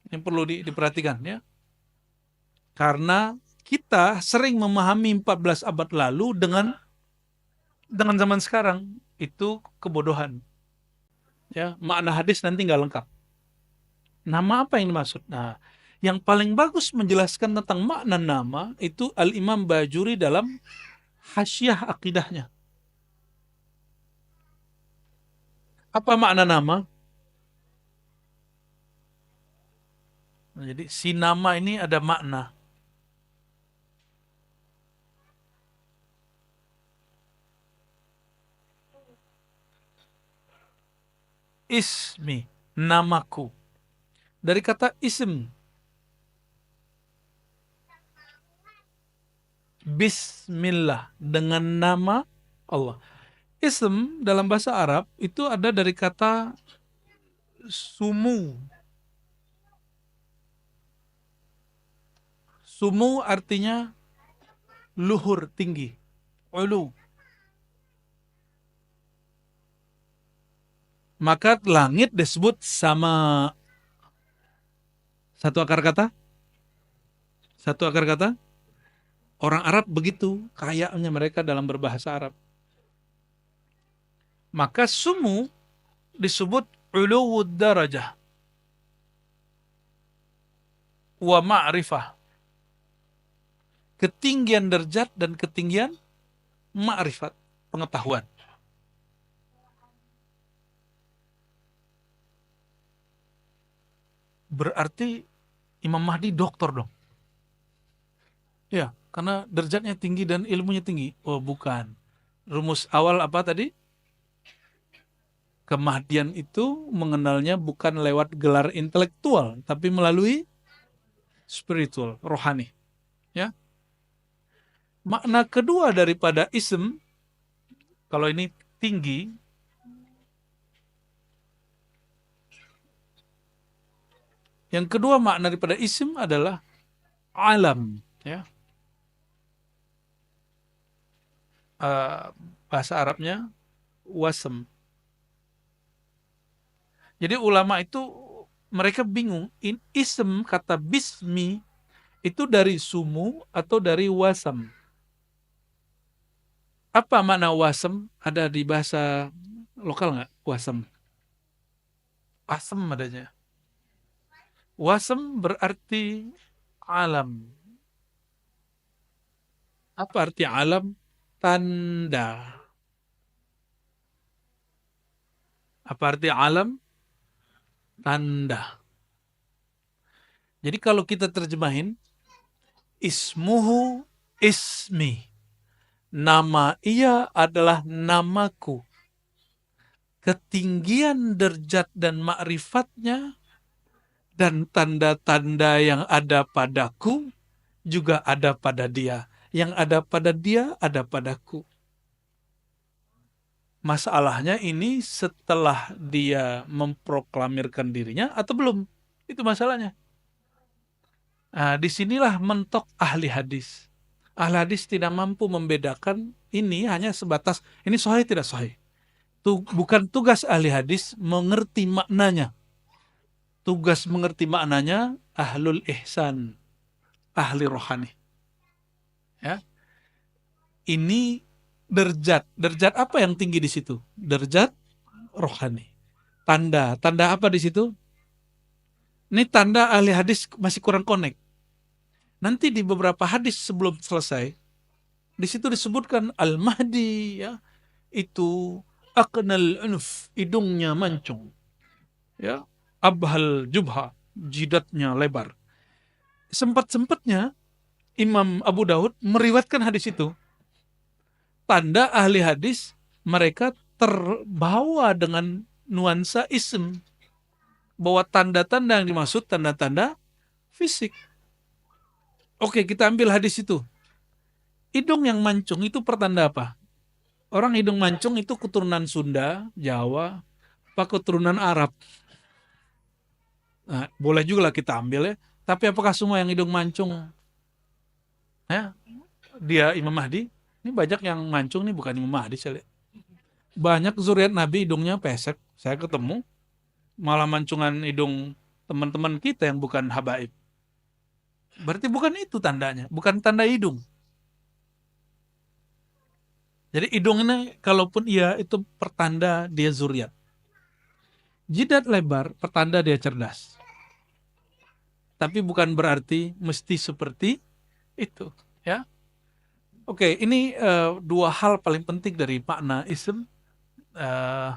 Yang perlu diperhatikan, ya. Karena kita sering memahami 14 abad lalu dengan zaman sekarang, itu kebodohan. Ya, makna hadis nanti nggak lengkap. Nama apa yang dimaksud? Nah, yang paling bagus menjelaskan tentang makna nama itu Al-Imam Bajuri dalam Hasyiah Akidahnya. Apa makna nama? Nah, jadi si nama ini ada makna. Ismi, namaku. Dari kata ism, Bismillah, dengan nama Allah. Ism dalam bahasa Arab itu ada dari kata sumu. Sumu artinya luhur, tinggi. Ulu. Maka langit disebut sama satu akar kata. Satu akar kata. Orang Arab begitu kayanya mereka dalam berbahasa Arab. Maka sumu disebut uluwud darajah wa ma'rifah. Ketinggian derajat dan ketinggian ma'rifat, pengetahuan. Berarti Imam Mahdi doktor dong. Ya, karena derajatnya tinggi dan ilmunya tinggi. Oh, bukan. Rumus awal apa tadi? Kemahdian itu mengenalnya bukan lewat gelar intelektual, tapi melalui spiritual, rohani. Ya. Makna kedua daripada ism, kalau ini tinggi, yang kedua makna daripada ism adalah alam. Ya. Bahasa Arabnya wasm. Jadi ulama itu mereka bingung, ism kata bismi itu dari sumu atau dari wasam. Apa makna wasam? Ada di bahasa lokal nggak? Wasam. Asem adanya. Wasam berarti alam. Apa arti alam? Tanda. Apa arti alam? Tanda. Jadi kalau kita terjemahin, ismuhu ismi. Nama ia adalah namaku. Ketinggian derajat dan ma'rifatnya dan tanda-tanda yang ada padaku juga ada pada dia. Yang ada pada dia ada padaku. Masalahnya ini setelah dia memproklamirkan dirinya atau belum? Itu masalahnya. Nah, disinilah mentok ahli hadis. Ahli hadis tidak mampu membedakan ini hanya sebatas ini sahih tidak sahih. Bukan tugas ahli hadis mengerti maknanya. Tugas mengerti maknanya ahlul ihsan, ahli rohani. Ya. Ini derajat. Derajat apa yang tinggi di situ? Derajat rohani. Tanda. Tanda apa di situ? Ini tanda ahli hadis masih kurang connect. Nanti di beberapa hadis sebelum selesai, di situ disebutkan Al-Mahdi, ya, itu aqnal unuf, hidungnya mancung, ya, abhal jubha, jidatnya lebar. Sempat-sempatnya Imam Abu Daud meriwayatkan hadis itu. Tanda ahli hadis mereka terbawa dengan nuansa ism, bahwa tanda-tanda yang dimaksud tanda-tanda fisik. Oke, kita ambil hadis itu. Hidung yang mancung itu pertanda apa? Orang hidung mancung itu keturunan Sunda, Jawa, apa keturunan Arab. Nah, boleh juga lah kita ambil ya. Tapi apakah semua yang hidung mancung, ya, dia Imam Mahdi? Ini banyak yang mancung nih bukan Imam Mahdi saya lihat. Banyak zuriat Nabi hidungnya pesek. Saya ketemu malah mancungan hidung teman-teman kita yang bukan habaib. Berarti bukan itu tandanya, bukan tanda hidung. Jadi hidung ini kalaupun iya itu pertanda dia zuriat. Jidat lebar pertanda dia cerdas. Tapi bukan berarti mesti seperti itu, ya. Oke, ini dua hal paling penting dari makna ism. Eh,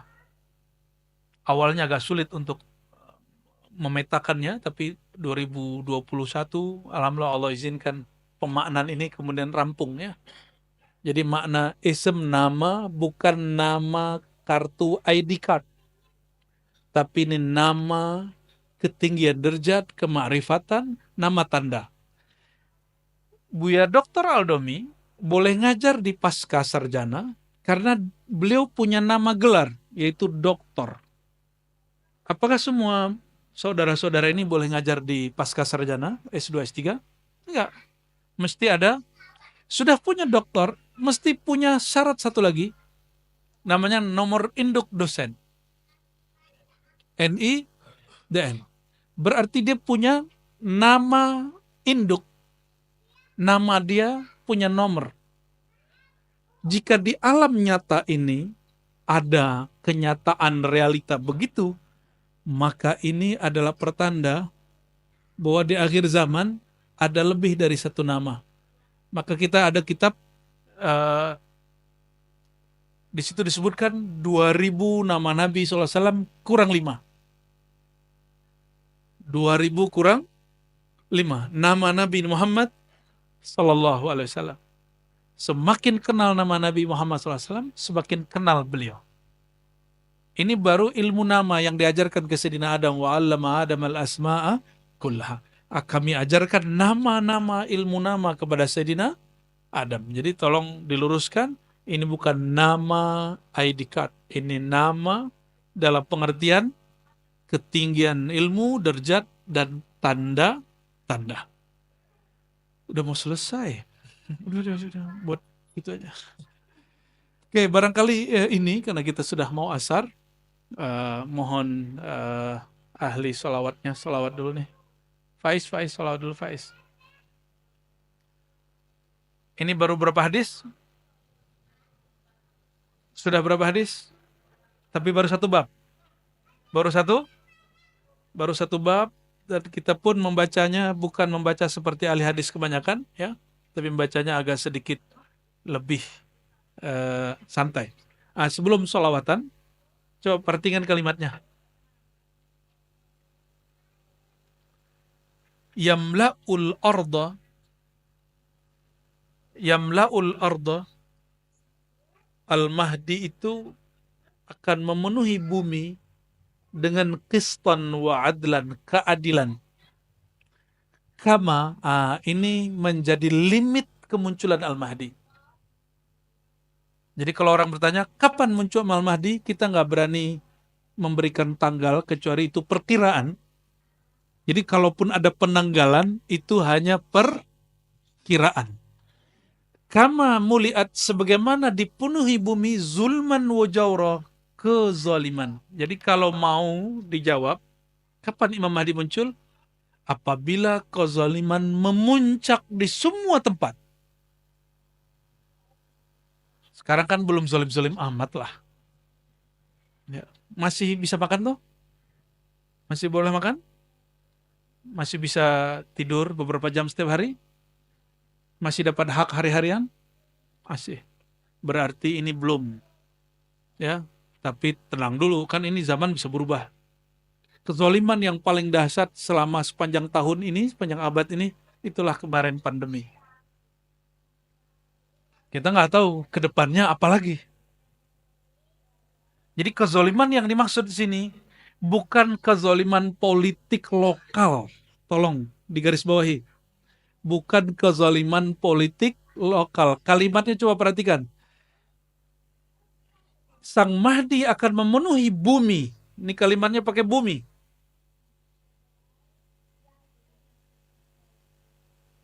Awalnya agak sulit untuk memetakannya, tapi 2021 alhamdulillah Allah izinkan pemaknaan ini kemudian rampung, ya. Jadi makna ism nama bukan nama kartu ID card, tapi ini nama ketinggian derajat, kemakrifatan, nama tanda. Buya Dr. Aldomi boleh ngajar di pasca sarjana karena beliau punya nama gelar, yaitu doktor. Apakah semua saudara-saudara ini boleh ngajar di pasca sarjana, S2, S3? Enggak. Mesti ada, sudah punya doktor, mesti punya syarat satu lagi, namanya nomor induk dosen. NIDN. Berarti dia punya nama induk, nama dia punya nomor. Jika di alam nyata ini ada kenyataan realita begitu, maka ini adalah pertanda bahwa di akhir zaman ada lebih dari satu nama. Maka kita ada kitab, di situ disebutkan 2000 nama Nabi SAW kurang 5. 2000 kurang 5. Nama Nabi Muhammad SAW. Semakin kenal nama Nabi Muhammad SAW, semakin kenal beliau. Ini baru ilmu nama yang diajarkan ke Sayyidina Adam. Wa 'allama Adam al-asma'a kullaha. Kami ajarkan nama-nama, ilmu nama kepada Sayyidina Adam. Jadi tolong diluruskan, ini bukan nama ID card. Ini nama dalam pengertian ketinggian ilmu, derajat, dan tanda-tanda. Udah mau selesai. Udah, buat itu aja. Oke, barangkali ini karena kita sudah mau asar, mohon ahli sholawatnya, sholawat dulu nih. Faiz, sholawat dulu Faiz. Ini baru berapa hadis? Sudah berapa hadis? Tapi baru satu bab. Baru satu bab, dan kita pun membacanya bukan membaca seperti ahli hadis kebanyakan, ya, tapi membacanya agak sedikit lebih santai. Sebelum sholawatan, coba perhatikan kalimatnya. Yamla'ul arda, Al-Mahdi itu akan memenuhi bumi dengan qistan wa adlan, keadilan. Kama, ini menjadi limit kemunculan Al-Mahdi. Jadi kalau orang bertanya, kapan muncul Al-Mahdi? Kita nggak berani memberikan tanggal, kecuali itu perkiraan. Jadi kalaupun ada penanggalan, itu hanya perkiraan. Kama muliat, sebagaimana dipenuhi bumi zulman wa jawra, kezaliman. Jadi kalau mau dijawab, kapan Imam Mahdi muncul? Apabila kezaliman memuncak di semua tempat. Sekarang kan belum zalim-zalim amat lah. Ya. Masih bisa makan tuh? Masih boleh makan? Masih bisa tidur beberapa jam setiap hari? Masih dapat hak hari-harian? Masih. Berarti ini belum. Ya, tapi tenang dulu, kan ini zaman bisa berubah. Kezaliman yang paling dahsyat selama sepanjang tahun ini, sepanjang abad ini, itulah kemarin pandemi. Kita nggak tahu ke depannya apa lagi. Jadi kezaliman yang dimaksud di sini bukan kezaliman politik lokal. Tolong digarisbawahi. Bukan kezaliman politik lokal. Kalimatnya coba perhatikan. Sang Mahdi akan memenuhi bumi. Ini kalimatnya pakai bumi.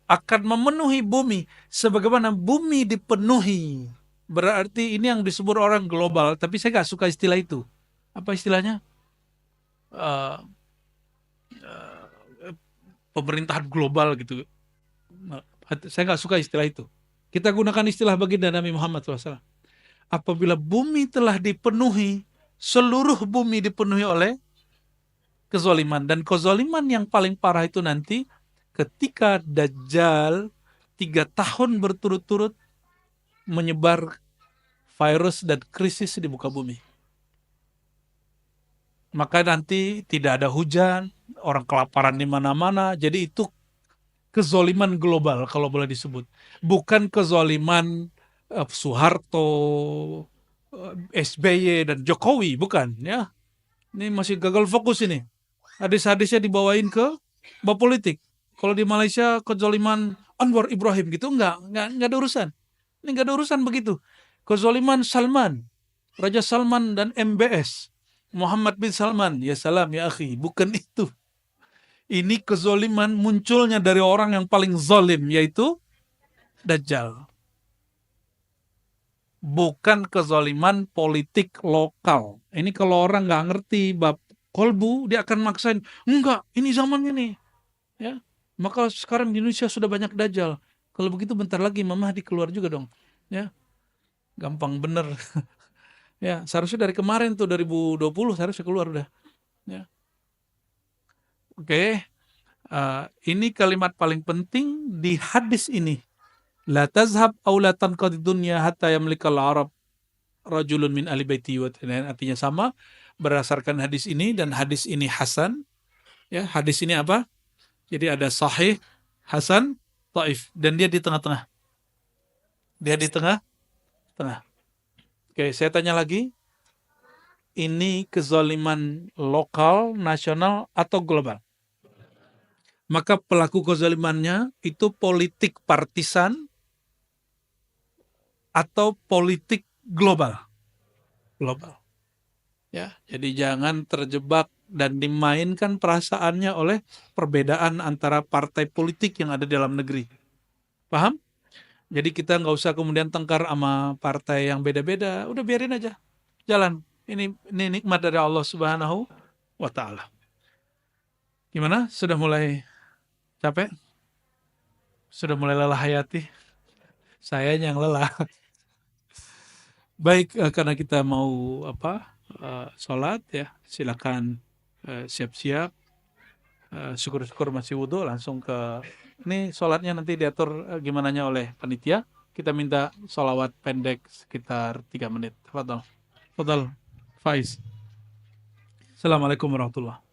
Akan memenuhi bumi sebagaimana bumi dipenuhi. Berarti ini yang disebut orang global, tapi saya nggak suka istilah itu. Apa istilahnya? Pemerintahan global gitu. Saya nggak suka istilah itu. Kita gunakan istilah baginda Nabi Muhammad SAW. Apabila bumi telah dipenuhi, seluruh bumi dipenuhi oleh kezoliman. Dan kezoliman yang paling parah itu nanti ketika Dajjal 3 tahun berturut-turut menyebar virus dan krisis di muka bumi. Maka nanti tidak ada hujan, orang kelaparan di mana-mana. Jadi itu kezoliman global kalau boleh disebut. Bukan kezoliman Soeharto, SBY dan Jokowi, bukan ya. Ini masih gagal fokus ini. Hadis-hadisnya dibawain ke bab politik. Kalau di Malaysia kezoliman Anwar Ibrahim gitu enggak ada urusan. Ini enggak ada urusan begitu. Kezoliman Salman, Raja Salman dan MBS, Muhammad bin Salman, ya salam ya akhi, bukan itu. Ini kezoliman munculnya dari orang yang paling zalim, yaitu Dajjal. Bukan kezoliman politik lokal. Ini kalau orang nggak ngerti bab kolbu, dia akan maksain, enggak, ini zamannya nih. Ya, maka sekarang di Indonesia sudah banyak Dajjal. Kalau begitu bentar lagi Imam Mahdi keluar juga dong. Ya, gampang bener. Ya, seharusnya dari kemarin tuh 2020 seharusnya keluar udah. Ya. Oke. Ini kalimat paling penting di hadis ini. La tazhab aw la tanqadi dunya hatta yamlikal Arab rajulun min ahli baiti wa artinya sama berdasarkan hadis ini, dan hadis ini hasan. Ya, hadis ini apa? Jadi ada sahih, hasan, dhaif, dan dia di tengah-tengah. Dia di tengah-tengah. Oke, saya tanya lagi. Ini kezaliman lokal, nasional, atau global? Maka pelaku kezalimannya itu politik partisan atau politik global. Global. Ya, jadi jangan terjebak dan dimainkan perasaannya oleh perbedaan antara partai politik yang ada di dalam negeri. Paham? Jadi kita nggak usah kemudian tengkar sama partai yang beda-beda. Udah biarin aja. Jalan. Ini nikmat dari Allah Subhanahu wa Ta'ala. Gimana? Sudah mulai capek? Sudah mulai lelah hayati? Saya yang lelah. Baik, karena kita mau sholat ya, silakan siap-siap. Syukur-syukur masih wudhu, langsung ke ini sholatnya nanti diatur gimananya oleh panitia. Kita minta sholawat pendek sekitar 3 menit. Fadal, Faiz. Assalamualaikum warahmatullahi wabarakatuh.